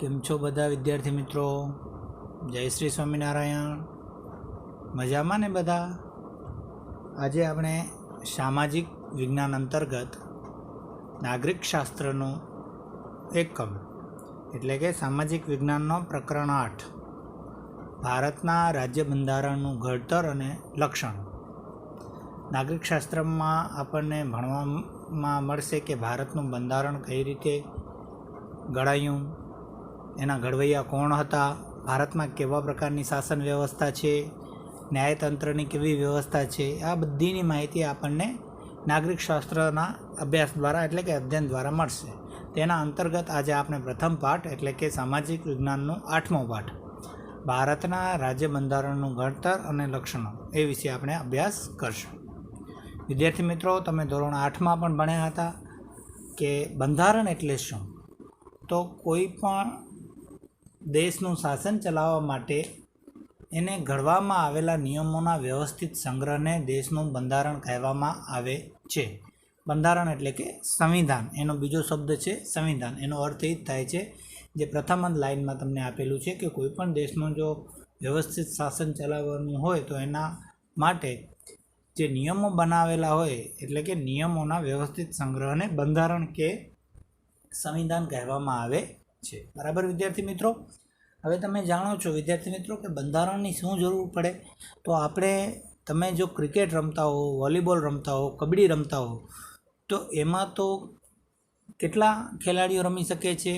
કેમ છો બધા વિદ્યાર્થી મિત્રો? જય શ્રી સ્વામિનારાયણ. મજામાં ને બધા? આજે આપણે સામાજિક વિજ્ઞાન અંતર્ગત નાગરિક શાસ્ત્રનો એકમ એટલે કે સામાજિક વિજ્ઞાનનો પ્રકરણ 8 ભારતના રાજ્ય બંધારણનું ઘડતર અને લક્ષણો. નાગરિક શાસ્ત્રમાં આપણને ભણવામાં મળશે કે ભારતનું બંધારણ કઈ રીતે ઘડાયું, એના ઘડવૈયા કોણ હતા, ભારતમાં કેવા પ્રકારની શાસન વ્યવસ્થા છે, ન્યાયતંત્રની કેવી વ્યવસ્થા છે, આ બધીની માહિતી આપણને નાગરિક શાસ્ત્રના અભ્યાસ દ્વારા એટલે કે અધ્યયન દ્વારા મળશે. તેના અંતર્ગત આજે આપણે પ્રથમ પાઠ એટલે કે સામાજિક વિજ્ઞાનનો 8મો પાઠ ભારતના રાજ્ય બંધારણનું ઘડતર અને લક્ષણો એ વિશે આપણે અભ્યાસ કરશું. વિદ્યાર્થી મિત્રો, તમે ધોરણ 8માં પણ ભણ્યા હતા કે બંધારણ એટલે શું? તો કોઈ પણ દેશનું શાસન ચલાવવા માટે એને ઘડવામાં આવેલા નિયમોના વ્યવસ્થિત સંગ્રહને દેશનું બંધારણ કહેવામાં આવે છે. બંધારણ એટલે કે સંવિધાન, એનો બીજો શબ્દ છે સંવિધાન. એનો અર્થ એ જ થાય છે જે પ્રથમ જ લાઇનમાં તમને આપેલું છે કે કોઈ પણ દેશનું જો વ્યવસ્થિત શાસન ચલાવવાનું હોય તો એના માટે જે નિયમો બનાવેલા હોય એટલે કે નિયમોના વ્યવસ્થિત સંગ્રહને બંધારણ કે સંવિધાન કહેવામાં આવે છે. બરાબર વિદ્યાર્થી મિત્રો? હવે તમે જાણો છો વિદ્યાર્થી મિત્રો કે બંધારણની શું જરૂર પડે? તો તમે જો ક્રિકેટ રમતા હો, વોલીબોલ રમતા હો, કબડ્ડી રમતા હો, તો એમાં તો કેટલા ખેલાડીઓ રમી શકે છે?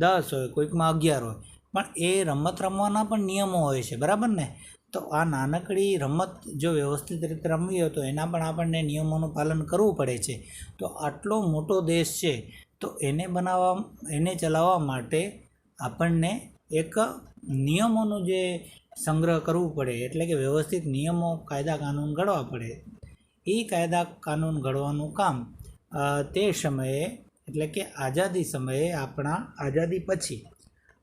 10 હોય, કોઈકમાં 11 હોય, પણ એ રમત રમવાના પણ નિયમો હોય છે. બરાબર ને? તો આ નાનકડી રમત જો વ્યવસ્થિત રીતે રમવી હોય તો એના પણ આપણને નિયમોનું પાલન કરવું પડે છે. તો આટલો મોટો દેશ છે તો એને ચલાવવા માટે આપણને એક નિયમોનું જે સંગ્રહ કરવું પડે એટલે કે વ્યવસ્થિત નિયમો, કાયદા કાનૂન ઘડવા પડે. એ કાયદા કાનૂન ઘડવાનું કામ તે સમયે એટલે કે આઝાદી સમયે, આઝાદી પછી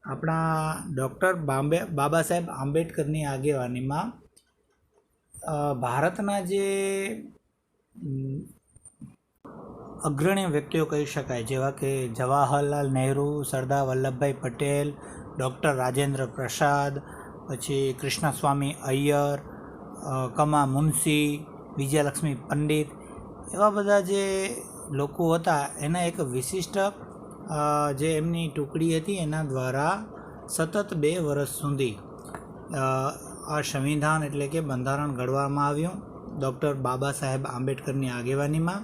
આપણા ડૉક્ટર બાબા સાહેબ આંબેડકરની આગેવાનીમાં ભારતના જે અગ્રણી વ્યક્તિઓ કહી શકાય જેવા કે જવાહરલાલ નહેરુ, સરદાર વલ્લભભાઈ પટેલ, ડૉક્ટર રાજેન્દ્ર પ્રસાદ, પછી કૃષ્ણસ્વામી અય્યર, કમા મુનશી, વિજયલક્ષ્મી પંડિત, એવા બધા જે લોકો હતા એના એક વિશિષ્ટ જે એમની ટુકડી હતી એના દ્વારા સતત 2 વર્ષ સુધી આ સંવિધાન એટલે કે બંધારણ ઘડવામાં આવ્યું ડૉક્ટર બાબા સાહેબ આંબેડકરની આગેવાનીમાં.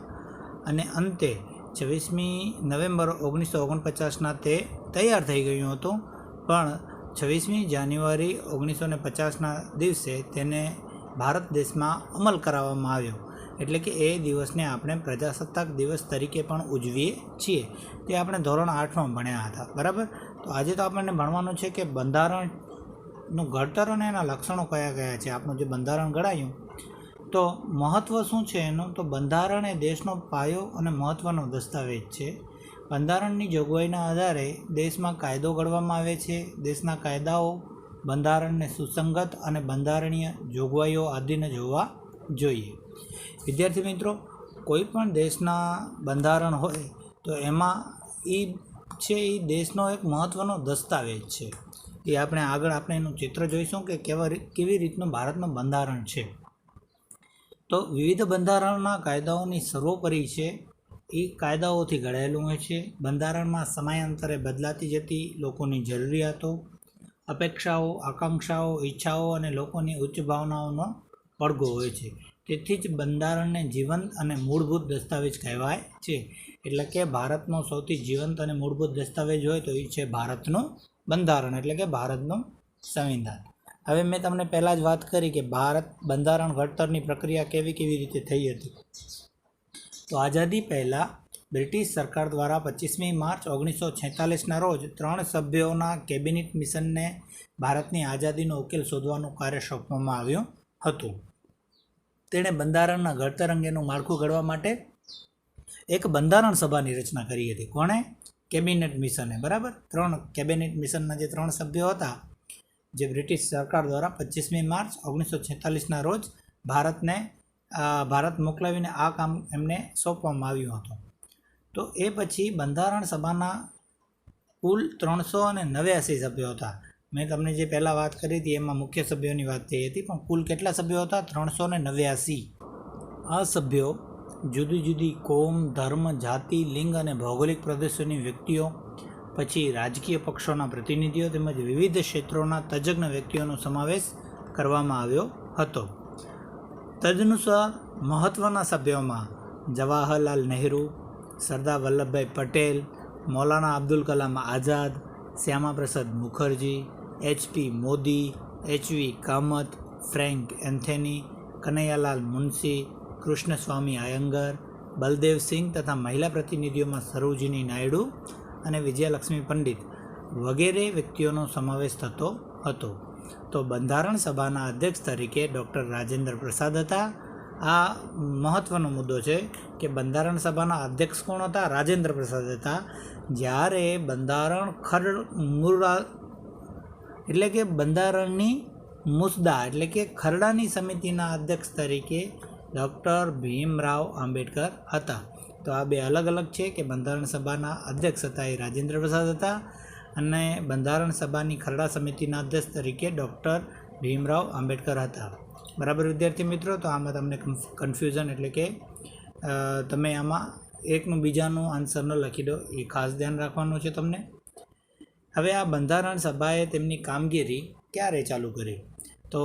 અને અંતે 26મી નવેમ્બર 1949ના તે તૈયાર થઈ ગયું હતું, પણ 26મી જાન્યુઆરી 1950ના દિવસે તેને ભારત દેશમાં અમલ કરાવવામાં આવ્યો. એટલે કે એ દિવસને આપણે પ્રજાસત્તાક દિવસ તરીકે પણ ઉજવીએ છીએ. તે આપણે ધોરણ 8માં ભણ્યા હતા. બરાબર? તો આજે તો આપણને ભણવાનું છે કે બંધારણનું ઘડતર અને એના લક્ષણો કયા કયા છે. આપણું જે બંધારણ ઘડાયું તો મહત્ત્વ શું છે એનું? તો બંધારણ એ દેશનો પાયો અને મહત્ત્વનો દસ્તાવેજ છે. બંધારણની જોગવાઈના આધારે દેશમાં કાયદો ઘડવામાં આવે છે. દેશના કાયદાઓ બંધારણને સુસંગત અને બંધારણીય જોગવાઈઓ આધીન જોવા જોઈએ. વિદ્યાર્થી મિત્રો, કોઈ પણ દેશના બંધારણ હોય તો એમાં એ દેશનો એક મહત્ત્વનો દસ્તાવેજ છે. એ આગળ એનું ચિત્ર જોઈશું કે કેવી રીતનું ભારતનું બંધારણ છે. તો વિવિધ બંધારણના કાયદાઓની સર્વોપરી છે. એ કાયદાઓથી ઘડાયેલું હોય છે. બંધારણમાં સમયાંતરે બદલાતી જતી લોકોની જરૂરિયાતો, અપેક્ષાઓ, આકાંક્ષાઓ, ઈચ્છાઓ અને લોકોની ઉચ્ચ ભાવનાઓનો પડઘો હોય છે. તેથી જ બંધારણને જીવંત અને મૂળભૂત દસ્તાવેજ કહેવાય છે. એટલે કે ભારતનો સૌથી જીવંત અને મૂળભૂત દસ્તાવેજ હોય તો એ છે ભારતનું બંધારણ એટલે કે ભારતનું સંવિધાન. હવે મેં તમને પહેલાં જ વાત કરી કે ભારત બંધારણ ઘડતરની પ્રક્રિયા કેવી રીતે થઈ હતી. તો આઝાદી પહેલાં બ્રિટિશ સરકાર દ્વારા 25મી માર્ચ 1946ના રોજ 3 સભ્યોના કેબિનેટ મિશનને ભારતની આઝાદીનો ઉકેલ શોધવાનું કાર્ય સોંપવામાં આવ્યું હતું. તેણે બંધારણના ઘડતર અંગેનું માળખું ઘડવા માટે એક બંધારણ સભાની રચના કરી હતી. કોણે? કેબિનેટ મિશને. બરાબર? 3 કેબિનેટ મિશનના જે 3 સભ્યો હતા જે બ્રિટિશ સરકાર દ્વારા 25મી માર્ચ 1946ના રોજ ભારત મોકલાવીને આ કામ એમને સોંપવામાં આવ્યું હતું. તો એ પછી બંધારણ સભાના કુલ 389 સભ્યો હતા. મેં તમને જે પહેલાં વાત કરી હતી એમાં મુખ્ય સભ્યોની વાત થઈ હતી, પણ કુલ કેટલા સભ્યો હતા? 389. આ સભ્યો જુદી જુદી કોમ, ધર્મ, જાતિ, લિંગ અને ભૌગોલિક પ્રદેશોની વ્યક્તિઓ, પછી રાજકીય પક્ષોના પ્રતિનિધિઓ તેમજ વિવિધ ક્ષેત્રોના તજજ્ઞ વ્યક્તિઓનો સમાવેશ કરવામાં આવ્યો હતો. તદનુસાર મહત્ત્વના સભ્યોમાં જવાહરલાલ નહેરુ, સરદાર વલ્લભભાઈ પટેલ, મૌલાના અબ્દુલ કલામ આઝાદ, Shyama Prasad Mukherjee, HP Modi, HV Kamat, Frank Anthony, Kanaiyalal Munshi, Krishnaswami Iyengar, Baldev Singh તથા મહિલા પ્રતિનિધિઓમાં સરોજિની નાયડુ અને વિજયલક્ષ્મી પંડિત વગેરે વ્યક્તિઓનો સમાવેશ થતો હતો. તો બંધારણ સભાના અધ્યક્ષ તરીકે ડૉક્ટર રાજેન્દ્ર પ્રસાદ હતા. આ મહત્ત્વનો મુદ્દો છે કે બંધારણ સભાના અધ્યક્ષ કોણ હતા? રાજેન્દ્ર પ્રસાદ હતા. જ્યારે બંધારણ એટલે કે બંધારણની મુસદ્દા એટલે કે ખરડાની સમિતિના અધ્યક્ષ તરીકે ડૉક્ટર ભીમરાવ આંબેડકર હતા. તો આ બે અલગ અલગ છે કે બંધારણ સભાના અધ્યક્ષ હતા એ રાજેન્દ્ર પ્રસાદ હતા અને બંધારણ સભાની ખરડા સમિતિના અધ્યક્ષ તરીકે ડૉક્ટર ભીમરાવ આંબેડકર હતા. બરાબર વિદ્યાર્થી મિત્રો? તો આમાં તમને કન્ફ્યુઝન એટલે કે તમે આમાં એકનું બીજાનું આન્સર ન લખી દો, એ ખાસ ધ્યાન રાખવાનું છે તમને. હવે આ બંધારણ સભાએ તેમની કામગીરી ક્યારે ચાલુ કરી? તો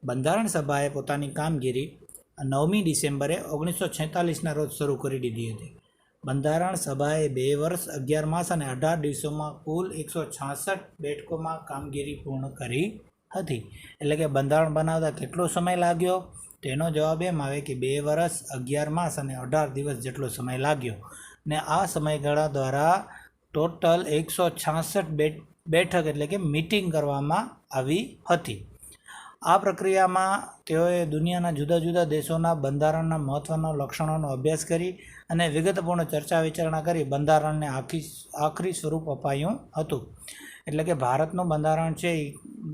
બંધારણ સભાએ પોતાની કામગીરી 9મી ડિસેમ્બરે 1946ના રોજ શરૂ કરી દીધી હતી. બંધારણ સભાએ 2 વર્ષ 11 માસ અને 18 દિવસોમાં કુલ 166 બેઠકોમાં કામગીરી પૂર્ણ કરી હતી. એટલે કે બંધારણ બનાવતા કેટલો સમય લાગ્યો? તેનો જવાબ એમ આવે કે 2 વર્ષ 11 માસ અને 18 દિવસ જેટલો સમય લાગ્યો. ને આ સમયગાળા દ્વારા ટોટલ 166 બેઠક એટલે કે મીટિંગ કરવામાં આવી હતી. આ પ્રક્રિયામાં તેઓએ દુનિયાના જુદા જુદા દેશોના બંધારણના મહત્ત્વના લક્ષણોનો અભ્યાસ કરી અને વિગતપૂર્ણ ચર્ચા વિચારણા કરી બંધારણને આખરી સ્વરૂપ અપાયું હતું. એટલે કે ભારતનું બંધારણ છે એ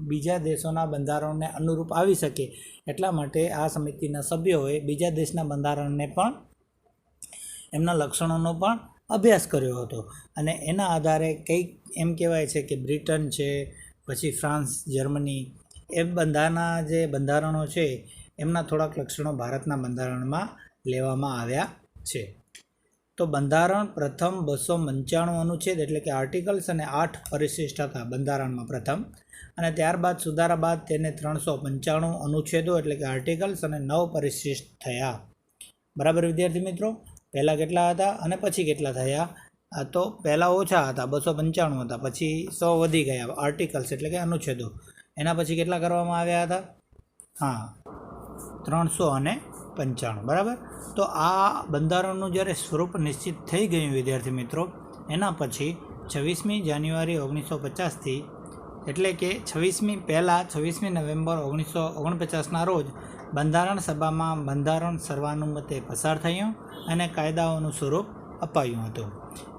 બીજા દેશોના બંધારણને અનુરૂપ આવી શકે એટલા માટે આ સમિતિના સભ્યોએ બીજા દેશના બંધારણને પણ એમના લક્ષણોનો પણ અભ્યાસ કર્યો હતો. અને એના આધારે કંઈક એમ કહેવાય છે કે બ્રિટન છે, પછી ફ્રાન્સ, જર્મની એ બધાના જે બંધારણો છે એમના થોડાક લક્ષણો ભારતના બંધારણમાં લેવામાં આવ્યા છે. તો બંધારણ પ્રથમ 295 અનુચ્છેદ એટલે કે આર્ટિકલ્સ અને 8 પરિશિષ્ટ હતા બંધારણમાં પ્રથમ, અને ત્યારબાદ સુધારા બાદ તેને 395 અનુચ્છેદો એટલે કે આર્ટિકલ્સ અને 9 પરિશિષ્ટ થયા. બરાબર વિદ્યાર્થી મિત્રો? પહેલાં કેટલા હતા અને પછી કેટલા થયા? તો પહેલાં ઓછા હતા, 295 હતા, પછી 100 વધી ગયા આર્ટિકલ્સ એટલે કે અનુચ્છેદો. એના પછી કેટલા કરવામાં આવ્યા હતા? હા, 395. બરાબર. તો આ બંધારણનું જ્યારે સ્વરૂપ નિશ્ચિત થઈ ગયું વિદ્યાર્થી મિત્રો, એના પછી 26મી જાન્યુઆરી 1950થી એટલે કે 26મી નવેમ્બર 1949ના રોજ બંધારણ સભામાં બંધારણ સર્વાનુમતે પસાર થયું અને કાયદાઓનું સ્વરૂપ અપાયું હતું.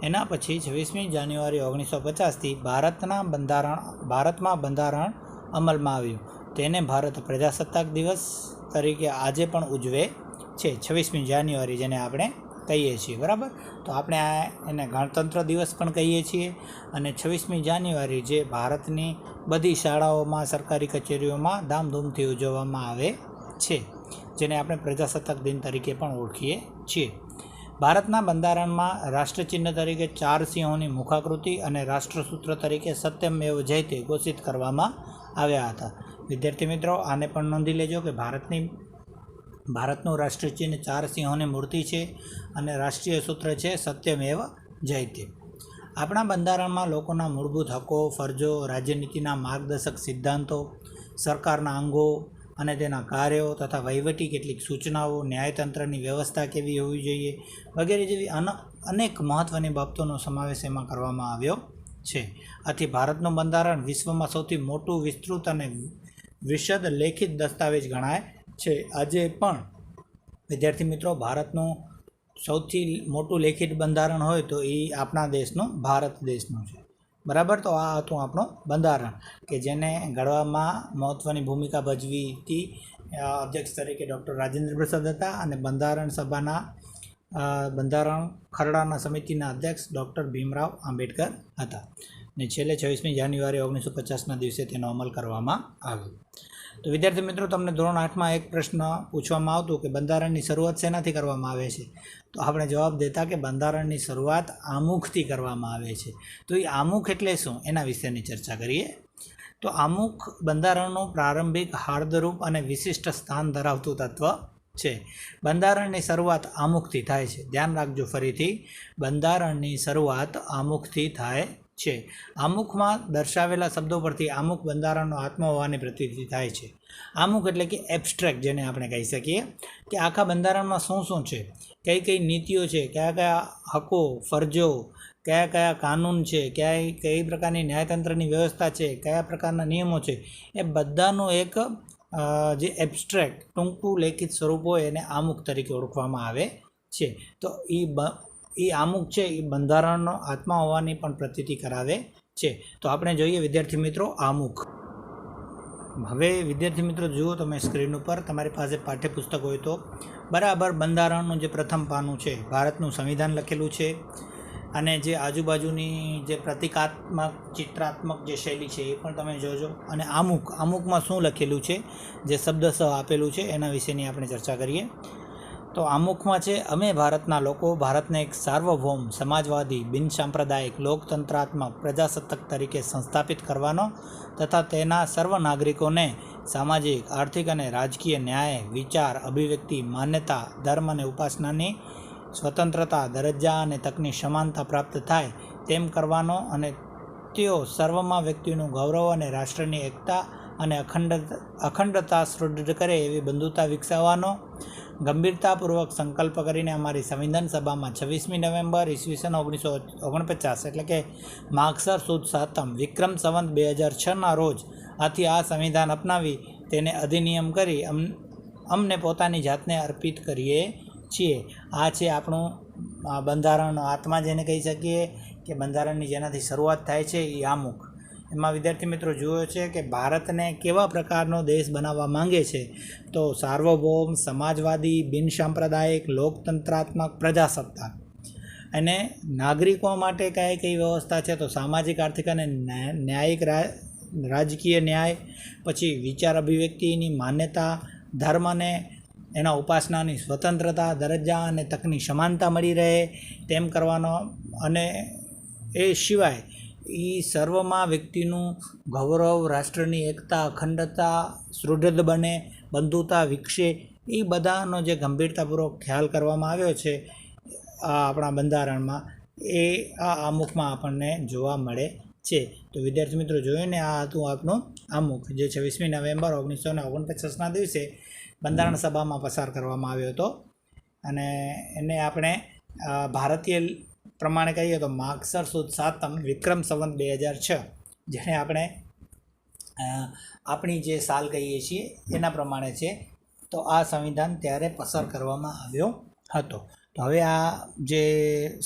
એના પછી 26મી જાન્યુઆરી 1950થી ભારતમાં બંધારણ અમલમાં આવ્યું. તેને ભારત પ્રજાસત્તાક દિવસ તરીકે આજે પણ ઉજવે છે, 26મી જાન્યુઆરી જેને આપણે કહીએ છીએ. બરાબર. તો આપણે એને ગણતંત્ર દિવસ પણ કહીએ છીએ. અને 26મી જાન્યુઆરી જે ભારતની બધી શાળાઓમાં, સરકારી કચેરીઓમાં ધામધૂમથી ઉજવવામાં આવે છે, જેને આપણે પ્રજાસત્તાક દિન તરીકે પણ ઓળખીએ છીએ. ભારતના બંધારણમાં રાષ્ટ્રચિહ્ન તરીકે 4 સિંહોની મુખાકૃતિ અને રાષ્ટ્રસૂત્ર તરીકે સત્યમેવ જયતે ઘોષિત કરવામાં આવ્યા હતા. વિદ્યાર્થી મિત્રો, આને પણ નોંધી લેજો કે ભારતનું રાષ્ટ્રચિહ્ન 4 સિંહોની મૂર્તિ છે અને રાષ્ટ્રીય સૂત્ર છે સત્યમેવ જયતે. આપણા બંધારણમાં લોકોના મૂળભૂત હકો, ફરજો, રાજ્યનીતિના માર્ગદર્શક સિદ્ધાંતો, સરકારના અંગો અને તેના કાર્યો તથા વહીવટી કેટલીક સૂચનાઓ, ન્યાયતંત્રની વ્યવસ્થા કેવી હોવી જોઈએ વગેરે જેવી અનેક મહત્ત્વની બાબતોનો સમાવેશ એમાં કરવામાં આવ્યો છે. આથી ભારતનું બંધારણ વિશ્વમાં સૌથી મોટું, વિસ્તૃત અને વિશદ લેખિત દસ્તાવેજ ગણાય છે. આજે પણ વિદ્યાર્થી મિત્રો, ભારતનું સૌથી મોટું લેખિત બંધારણ હોય તો એ આપણા દેશનું, ભારત દેશનું છે. બરાબર. તો આ હતું આપણું બંધારણ કે જેને ઘડવામાં મહત્ત્વની ભૂમિકા ભજવી હતી. અધ્યક્ષ તરીકે ડૉક્ટર રાજેન્દ્ર પ્રસાદ હતા અને બંધારણ સભાના બંધારણ ખરડાના સમિતિના અધ્યક્ષ ડૉક્ટર ભીમરાવ આંબેડકર હતા અને છેલ્લે 26મી જાન્યુઆરી 1950ના દિવસે તેનો અમલ કરવામાં આવ્યો. તો વિદ્યાર્થી મિત્રો, તમને ધોરણ 8માં એક પ્રશ્ન પૂછવામાં આવતો કે બંધારણની શરૂઆત શેનાથી કરવામાં આવે છે? તો આપણે જવાબ દેતા કે બંધારણની શરૂઆત આમુખથી કરવામાં આવે છે. તો એ આમુખ એટલે શું, એના વિશેની ચર્ચા કરીએ. તો આમુખ બંધારણનું પ્રારંભિક હાર્દરૂપ અને વિશિષ્ટ સ્થાન ધરાવતું તત્વ છે. બંધારણની શરૂઆત આમુખથી થાય છે. ધ્યાન રાખજો ફરીથી, બંધારણની શરૂઆત આમુખથી થાય છે. આમુખમાં દર્શાવેલા શબ્દો પરથી આમુખ બંધારણનો આત્મા હોવાની પ્રતીતિ થાય છે. આમુખ એટલે કે એબ્સ્ટ્રેક્ટ, જેને આપણે કહી શકીએ કે આખા બંધારણમાં શું શું છે, કઈ કઈ નીતિઓ છે, કયા કયા હકો ફરજો, કયા કયા કાનૂન છે, કઈ પ્રકારની ન્યાયતંત્રની વ્યવસ્થા છે, કયા પ્રકારના નિયમો છે, એ બધાનું એક જે એબ્સ્ટ્રેક્ટ ટૂંકું લેખિત સ્વરૂપ હોય એને આમુખ તરીકે ઓળખવામાં આવે છે. તો એ આમુખ છે એ બંધારણનો આત્મા હોવાની પણ પ્રતીતિ કરાવે છે. તો આપણે જોઈએ વિદ્યાર્થી મિત્રો આમુખ. હવે વિદ્યાર્થી મિત્રો જુઓ તમે સ્ક્રીન ઉપર, તમારી પાસે પાઠ્યપુસ્તક હોય તો બરાબર બંધારણનું જે પ્રથમ પાનું છે ભારતનું સંવિધાન લખેલું છે, અને જે આજુબાજુની જે પ્રતિકાત્મક ચિત્રાત્મક જે શૈલી છે એ પણ તમે જોજો. અને આમુખમાં શું લખેલું છે, જે શબ્દસહ આપેલું છે એના વિશેની આપણે ચર્ચા કરીએ. તો આમુખમાં છે, અમે ભારતના લોકો ભારતને એક સાર્વભૌમ સમાજવાદી બિનસાંપ્રદાયિક લોકતંત્રાત્મક પ્રજાસત્તાક તરીકે સંસ્થાપિત કરવાનો તથા તેના સર્વ નાગરિકોને સામાજિક, આર્થિક અને રાજકીય ન્યાય, વિચાર, અભિવ્યક્તિ, માન્યતા, ધર્મ અને ઉપાસનાની સ્વતંત્રતા, દરજ્જા અને તકની સમાનતા પ્રાપ્ત થાય તેમ કરવાનો અને તેઓ સર્વમાં વ્યક્તિનું ગૌરવ અને રાષ્ટ્રની એકતા અને અખંડતા સુદૃઢ કરે એવી બંધુતા વિકસાવવાનો ગંભીરતાપૂર્વક સંકલ્પ કરીને અમારી સંવિધાન સભામાં 26મી નવેમ્બર ઈસવીસન 1949 એટલે કે માગસર સુદ સાતમ વિક્રમ સંવત 2006ના રોજ આથી આ સંવિધાન અપનાવી તેને અધિનિયમ કરી અમને પોતાની જાતને અર્પિત કરીએ છીએ. આ છે આપણું બંધારણનો આત્મા, જેને કહી શકીએ કે બંધારણની જેનાથી શરૂઆત થાય છે એ આમુખ. એમાં વિદ્યાર્થી મિત્રો જોયો છે કે ભારતને કેવા પ્રકારનો દેશ બનાવવા માંગે છે, તો સાર્વભૌમ સમાજવાદી બિનસાંપ્રદાયિક લોકતંત્રાત્મક પ્રજાસત્તાક. અને નાગરિકો માટે કઈ વ્યવસ્થા છે, તો સામાજિક, આર્થિક અને ન્યાયિક રાજકીય ન્યાય, પછી વિચાર અભિવ્યક્તિની માન્યતા, ધર્મ અને એના ઉપાસનાની સ્વતંત્રતા, દરજ્જા અને તકની સમાનતા મળી રહે તેમ કરવાનો, અને એ સિવાય એ સર્વમાં વ્યક્તિનું ગૌરવ, રાષ્ટ્રની એકતા, અખંડતા સુદૃઢ બને, બંધુતા વિકસે, એ બધાનો જે ગંભીરતાપૂર્વક ખ્યાલ કરવામાં આવ્યો છે આ આપણા બંધારણમાં, એ આ આમુખમાં આપણને જોવા મળે છે. તો વિદ્યાર્થી મિત્રો જોઈએ ને, આ હતું આપણું આમુખ, જે 26મી નવેમ્બર 1949ના દિવસે બંધારણ સભામાં પસાર કરવામાં આવ્યો હતો. અને એને આપણે ભારતીય પ્રમાણે કહીએ તો માગસર સુદ સાતમ વિક્રમ સંવત 2006, જેને આપણે આપણી જે સાલ કહીએ છીએ એના પ્રમાણે છે. તો આ સંવિધાન ત્યારે પસાર કરવામાં આવ્યો હતો. તો હવે આ જે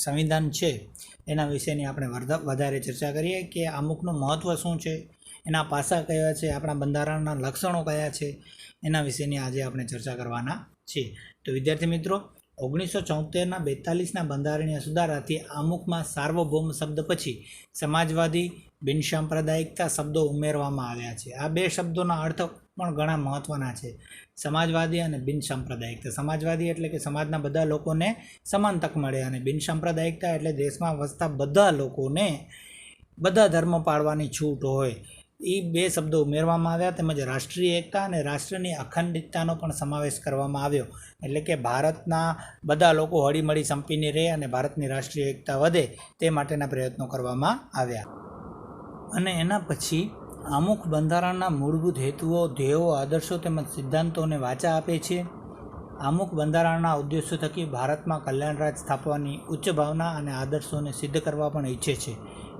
સંવિધાન છે એના વિશેની આપણે વધારે ચર્ચા કરીએ કે આમુખનું મહત્ત્વ શું છે, એના પાસા કયા છે, આપણા બંધારણના લક્ષણો કયા છે, એના વિશેની આજે આપણે ચર્ચા કરવાના છીએ. તો વિદ્યાર્થી મિત્રો, 1974ના 42ના બંધારણીય સુધારાથી આમુખમાં સાર્વભૌમ શબ્દ પછી સમાજવાદી બિનસાંપ્રદાયિકતા શબ્દો ઉમેરવામાં આવ્યા છે. આ બે શબ્દોના અર્થ પણ ઘણા મહત્ત્વના છે, સમાજવાદી અને બિનસાંપ્રદાયિકતા. સમાજવાદી એટલે કે સમાજના બધા લોકોને સમાન તક મળે, અને બિનસાંપ્રદાયિકતા એટલે દેશમાં વસતા બધા લોકોને બધા ધર્મ પાળવાની છૂટ હોય. એ બે શબ્દો ઉમેરવામાં આવ્યા, તેમજ રાષ્ટ્રીય એકતા અને રાષ્ટ્રની અખંડિતતાનો પણ સમાવેશ કરવામાં આવ્યો. એટલે કે ભારતના બધા લોકો હળીમળી સંપીને રહે અને ભારતની રાષ્ટ્રીય એકતા વધે તે માટેના પ્રયત્નો કરવામાં આવ્યા. અને એના પછી આમુખ બંધારણના મૂળભૂત હેતુઓ, ધ્યેયો, આદર્શો તેમજ સિદ્ધાંતોને વાચા આપે છે. આમુખ બંધારણના ઉદ્દેશો થકી ભારતમાં કલ્યાણ રાજ સ્થાપવાની ઉચ્ચ ભાવના અને આદર્શોને સિદ્ધ કરવા પણ ઈચ્છે છે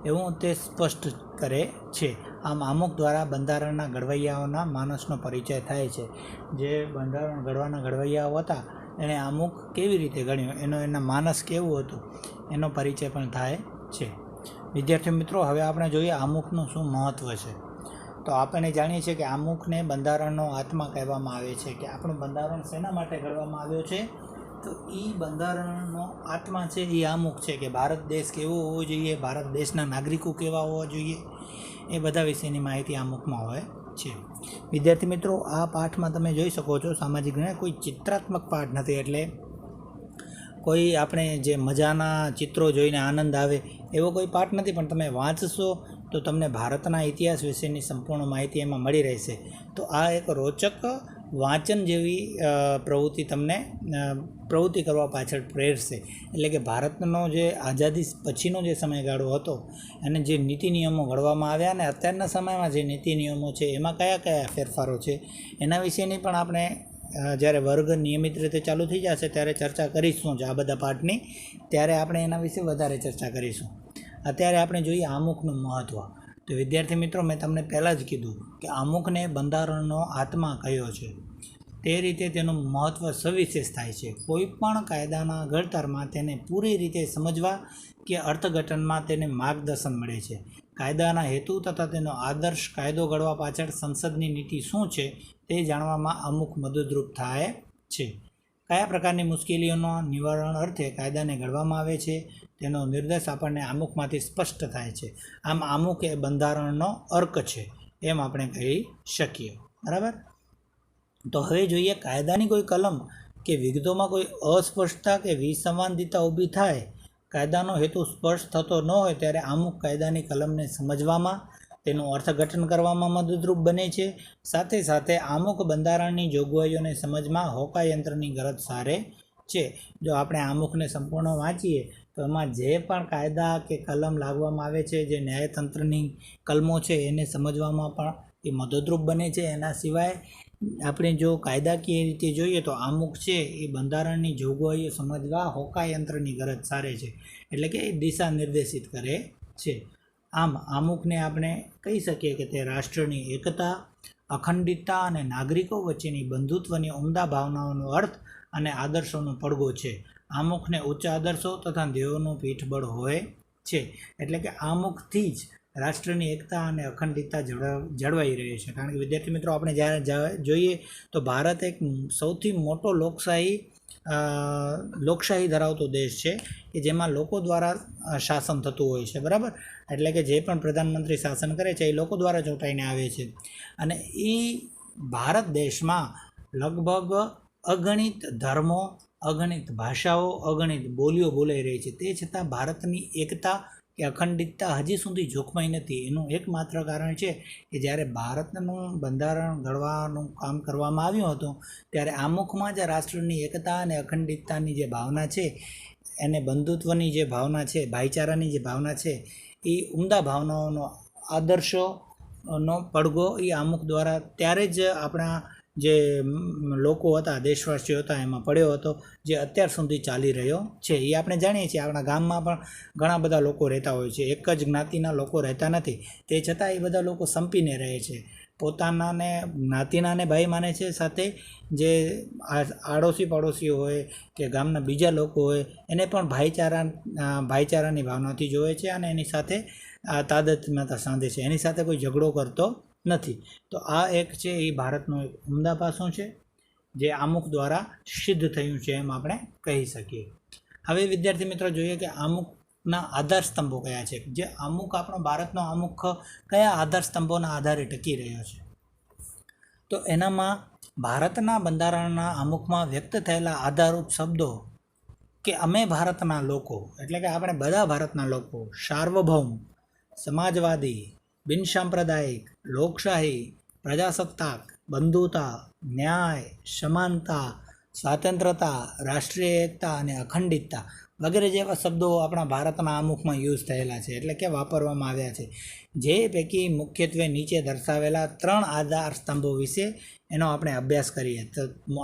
એવું તે સ્પષ્ટ કરે છે. આમ આમુખ દ્વારા બંધારણના ઘડવૈયાઓના માનસનો પરિચય થાય છે. જે બંધારણ ઘડવાના ઘડવૈયાઓ હતા એણે આમુખ કેવી રીતે ઘડ્યું, એના માનસ કેવું હતું, એનો પરિચય પણ થાય છે. વિદ્યાર્થી મિત્રો, હવે આપણે જોઈએ આમુખનું શું મહત્ત્વ છે. તો આપણે જાણીએ છીએ કે આમુખને બંધારણનો આત્મા કહેવામાં આવે છે. કે આપણું બંધારણ શેના માટે ઘડવામાં આવ્યો છે, તો એ બંધારણનો આત્મા છે એ અમુક છે કે ભારત દેશ કેવો હોવો જોઈએ, ભારત દેશના નાગરિકો કેવા હોવા જોઈએ, એ બધા વિશેની માહિતી અમુકમાં હોય છે. વિદ્યાર્થી મિત્રો, આ પાઠમાં તમે જોઈ શકો છો સામાજિક જ્ઞાન કોઈ ચિત્રાત્મક પાઠ નથી, એટલે કોઈ આપણે જે મજાના ચિત્રો જોઈને આનંદ આવે એવો કોઈ પાઠ નથી, પણ તમે વાંચશો તો તમને ભારતના ઇતિહાસ વિશેની સંપૂર્ણ માહિતી એમાં મળી રહેશે. તો આ એક રોચક વાંચન જેવી પ્રવૃત્તિ કરવા પાછળ પ્રેરશે. એટલે કે ભારતનો જે આઝાદી પછીનો જે સમયગાળો હતો અને જે નીતિ નિયમો ઘડવામાં આવ્યા અને અત્યારના સમયમાં જે નીતિ નિયમો છે એમાં કયા કયા ફેરફારો છે એના વિશેની પણ આપણે જ્યારે વર્ગ નિયમિત રીતે ચાલુ થઈ જશે ત્યારે ચર્ચા કરીશું જ આ બધા પાઠની, ત્યારે આપણે એના વિશે વધારે ચર્ચા કરીશું. અત્યારે આપણે જોઈએ આમુખનું મહત્ત્વ. તો વિદ્યાર્થી મિત્રો, મેં તમને પહેલાં જ કીધું કે આમુખને બંધારણનો આત્મા કયો છે, તે રીતે તેનું મહત્ત્વ સવિશેષ થાય છે. કોઈપણ કાયદાના ઘડતરમાં તેને પૂરી રીતે સમજવા કે અર્થઘટનમાં તેને માર્ગદર્શન મળે છે. કાયદાના હેતુ તથા તેનો આદર્શ કાયદો ઘડવા પાછળ સંસદની નીતિ શું છે તે જાણવામાં અમુક મદદરૂપ થાય છે. કયા પ્રકારની મુશ્કેલીઓના નિવારણ અર્થે કાયદાને ઘડવામાં આવે છે તેનો નિર્દેશ આપણને આમુખમાંથી સ્પષ્ટ થાય છે. આમ આમુખ એ બંધારણનો અર્ક છે એમ આપણે કહી શકીએ. બરાબર. તો હવે જોઈએ કાયદાની કોઈ કલમ કે વિગતોમાં કોઈ અસ્પષ્ટતા કે વિસંવાદિતા ઊભી થાય, કાયદાનો હેતુ સ્પષ્ટ થતો ન હોય ત્યારે અમુક કાયદાની કલમને સમજવામાં, તેનું અર્થઘટન કરવામાં મદદરૂપ બને છે. સાથે સાથે અમુક બંધારણની જોગવાઈઓને સમજમાં હોકાયંત્રની ગરજ સારે છે. જો આપણે અમુકને સંપૂર્ણ વાંચીએ તો એમાં જે પણ કાયદા કે કલમ લાગવામાં આવે છે, જે ન્યાયતંત્રની કલમો છે એને સમજવામાં પણ એ મદદરૂપ બને છે. એના સિવાય આપણે જો કાયદાકીય રીતે જોઈએ તો અમુક છે એ બંધારણની જોગવાઈઓ સમજવા હોકાયંત્રની ગરજ સારે છે, એટલે કે એ દિશા નિર્દેશિત કરે છે. આમ અમુકને આપણે કહી શકીએ કે તે રાષ્ટ્રની એકતા, અખંડિતતા અને નાગરિકો વચ્ચેની બંધુત્વની ઉમદા ભાવનાઓનો અર્થ અને આદર્શોનો પડઘો છે. અમુકને ઉચ્ચ આદર્શો તથા ધ્યેયોનું પીઠબળ હોય છે. એટલે કે અમુકથી જ રાષ્ટ્રની એકતા અને અખંડિતતા જળવાઈ રહે છે. કારણ કે વિદ્યાર્થી મિત્રો, આપણે જ્યારે જોઈએ તો ભારત એક સૌથી મોટો લોકશાહી ધરાવતો દેશ છે કે જેમાં લોકો દ્વારા શાસન થતું હોય છે. બરાબર. એટલે કે જે પણ પ્રધાનમંત્રી શાસન કરે છે એ લોકો દ્વારા ચૂંટાઈને આવે છે. અને એ ભારત દેશમાં લગભગ અગણિત ધર્મો, અગણિત ભાષાઓ, અગણિત બોલીઓ બોલાઈ રહી છે. તે છતાં ભારતની એકતા કે અખંડિતતા હજી સુધી જોખમાઈ નથી. એનું એકમાત્ર કારણ છે કે જ્યારે ભારતનું બંધારણ ઘડવાનું કામ કરવામાં આવ્યું હતું ત્યારે આમુખમાં જ રાષ્ટ્રની એકતા અને અખંડિતતાની જે ભાવના છે, એને બંધુત્વની જે ભાવના છે, ભાઈચારાની જે ભાવના છે, એ ઉમદા ભાવનાઓનો આદર્શોનો પડઘો એ અમુક દ્વારા ત્યારે જ આપણા જે લોકો હતા, દેશવાસીઓ હતા, એમાં પડ્યો હતો, જે અત્યાર સુધી ચાલી રહ્યો છે. એ આપણે જાણીએ છીએ. આપણા ગામમાં પણ ઘણા બધા લોકો રહેતા હોય છે. એક જ જ્ઞાતિના લોકો રહેતા નથી, તે છતાં એ બધા લોકો સંપીને રહે છે. પોતાનાને જ્ઞાતિનાને ભાઈ માને છે, સાથે જે આડોશી પાડોશી હોય કે ગામના બીજા લોકો હોય એને પણ ભાઈચારાની ભાવનાથી જોવે છે અને એની સાથે તાદાત્મ્યતા સાંધે છે. એની સાથે કોઈ ઝઘડો કરતો નથી. તો આ એક છે એ ભારતનું એક ઉમદા પાસું છે જે અમુક દ્વારા સિદ્ધ થયું છે એમ આપણે કહી શકીએ. હવે વિદ્યાર્થી મિત્રો, જોઈએ કે અમુકના આધાર સ્તંભો કયા છે. જે અમુક આપણો ભારતનો અમુક કયા આધાર સ્તંભોના આધારે ટકી રહ્યો છે. તો એનામાં ભારતના બંધારણના અમુકમાં વ્યક્ત થયેલા આધારરૂપ શબ્દો કે અમે ભારતના લોકો, એટલે કે આપણે બધા ભારતના લોકો, સાર્વભૌમ, સમાજવાદી, બિનસાંપ્રદાયિક, લોકશાહી, પ્રજાસત્તાક, બંધુતા, ન્યાય, સમાનતા, સ્વાતંત્રતા, રાષ્ટ્રીય એકતા અને અખંડિતતા વગેરે જેવા શબ્દો આપણા ભારતના અમુકમાં યુઝ થયેલા છે, એટલે કે વાપરવામાં આવ્યા છે. જે પૈકી મુખ્યત્વે નીચે દર્શાવેલા 3 આધાર સ્તંભો વિશે એનો આપણે અભ્યાસ કરીએ. તો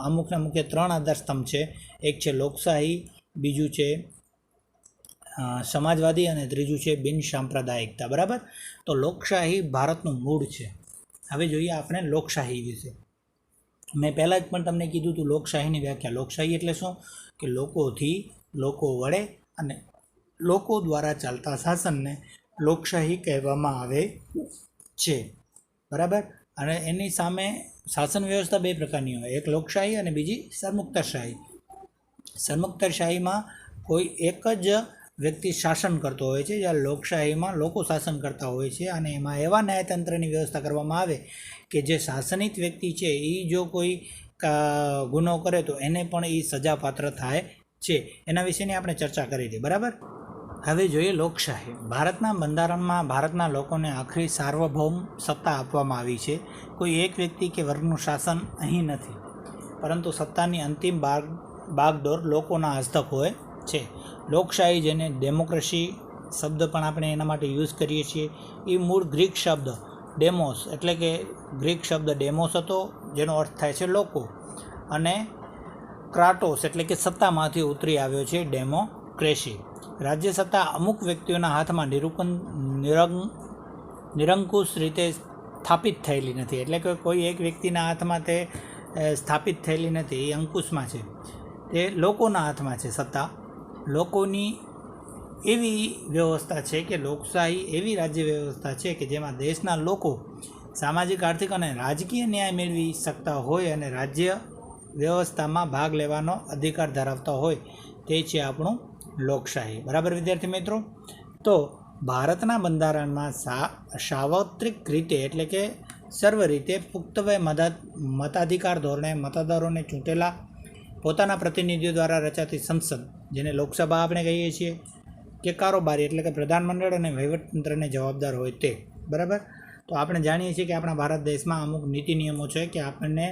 અમુકના મુખ્ય 3 આધાર સ્તંભ છે. એક છે લોકશાહી, બીજું છે સમાજવાદી અને ત્રીજું છે બિનસાંપ્રદાયિકતા. બરાબર. તો લોકશાહી ભારતનું મૂળ છે. હવે જોઈએ આપણે લોકશાહી વિશે. મેં પહેલાં જ પણ તમને કીધું હતું લોકશાહીની વ્યાખ્યા. લોકશાહી એટલે શું? કે લોકોથી, લોકો વડે અને લોકો દ્વારા ચાલતા શાસનને લોકશાહી કહેવામાં આવે છે. બરાબર. અને એની સામે શાસન વ્યવસ્થા 2 પ્રકારની હોય, એક લોકશાહી અને બીજી સરમુક્તશાહી. સરમુખત્યારશાહીમાં કોઈ એક જ વ્યક્તિ શાસન કરતો હોય છે, જ્યારે લોકશાહીમાં લોકો શાસન કરતા હોય છે. અને એમાં એવા ન્યાયતંત્રની વ્યવસ્થા કરવામાં આવે કે જે શાસનિત વ્યક્તિ છે એ જો કોઈ ગુનો કરે તો એને પણ એ સજાપાત્ર થાય છે. એના વિશેની આપણે ચર્ચા કરી હતી, બરાબર. હવે જોઈએ લોકશાહી. ભારતના બંધારણમાં ભારતના લોકોને આખરી સાર્વભૌમ સત્તા આપવામાં આવી છે. કોઈ એક વ્યક્તિ કે વર્ગનું શાસન અહીં નથી, પરંતુ સત્તાની અંતિમ બાગડોર લોકોના હસ્તક હોય છે. લોકશાહી, જેને ડેમોક્રેસી શબ્દ પણ આપણે એના માટે યુઝ કરીએ છીએ, એ મૂળ ગ્રીક શબ્દ ડેમોસ, એટલે કે ગ્રીક શબ્દ ડેમોસ હતો, જેનો અર્થ થાય છે લોકો, અને ક્રાટોસ એટલે કે સત્તામાંથી ઉતરી આવ્યો છે ડેમોક્રેસી. રાજ્ય સત્તા અમુક વ્યક્તિઓના હાથમાં નિરંકુશ રીતે સ્થાપિત થયેલી નથી, એટલે કે કોઈ એક વ્યક્તિના હાથમાં તે સ્થાપિત થયેલી નથી, એ અંકુશમાં છે. તે લોકોના હાથમાં છે સત્તા. લોકોની એવી વ્યવસ્થા છે કે લોકશાહી એવી રાજ્ય વ્યવસ્થા છે કે જેમાં દેશના લોકો સામાજિક, આર્થિક અને રાજકીય ન્યાય મેળવી શકતા હોય અને રાજ્ય વ્યવસ્થામાં ભાગ લેવાનો અધિકાર ધરાવતા હોય, તે છે આપણું લોકશાહી, બરાબર વિદ્યાર્થી મિત્રો. તો ભારતના બંધારણમાં સાર્વત્રિક રીતે એટલે કે સર્વ રીતે પુખ્તવય મતાધિકાર ધોરણે મતદારોને ચૂંટેલા પોતાના પ્રતિનિધિઓ દ્વારા રચાતી સંસદ, જેને લોકસભા આપણે કહીએ છીએ, કે કારોબારી એટલે કે પ્રધાનમંડળ અને વહીવટતંત્રને જવાબદાર હોય તે, બરાબર. તો આપણે જાણીએ છીએ કે આપણા ભારત દેશમાં અમુક નીતિ નિયમો છે કે આપણને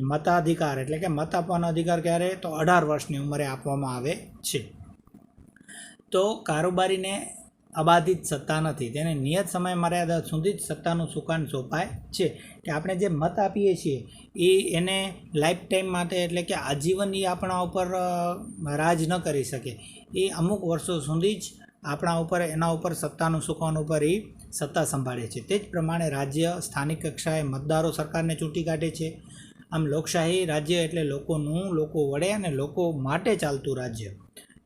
મતાધિકાર એટલે કે મત આપવાનો અધિકાર ક્યારે, તો 18 વર્ષની ઉંમરે આપવામાં આવે છે. તો કારોબારીને અબાધિત સત્તા નથી, તેને નિયત સમય મર્યાદા સુધી જ સત્તાનું સુકાન સોંપાય છે. કે આપણે જે મત આપીએ છીએ એને લાઈફ ટાઈમ માટે એટલે કે આજીવન એ આપણા ઉપર રાજ ન કરી શકે, એ અમુક વર્ષો સુધી જ આપણા ઉપર એના ઉપર સત્તાનું સુકાન ઉપર એ સત્તા સંભાળે છે. તે જ પ્રમાણે રાજ્ય સ્થાનિક કક્ષાએ મતદારો સરકારને ચૂંટી કાઢે છે. આમ લોકશાહી રાજ્ય એટલે લોકોનું, લોકો વડે અને લોકો માટે ચાલતું રાજ્ય.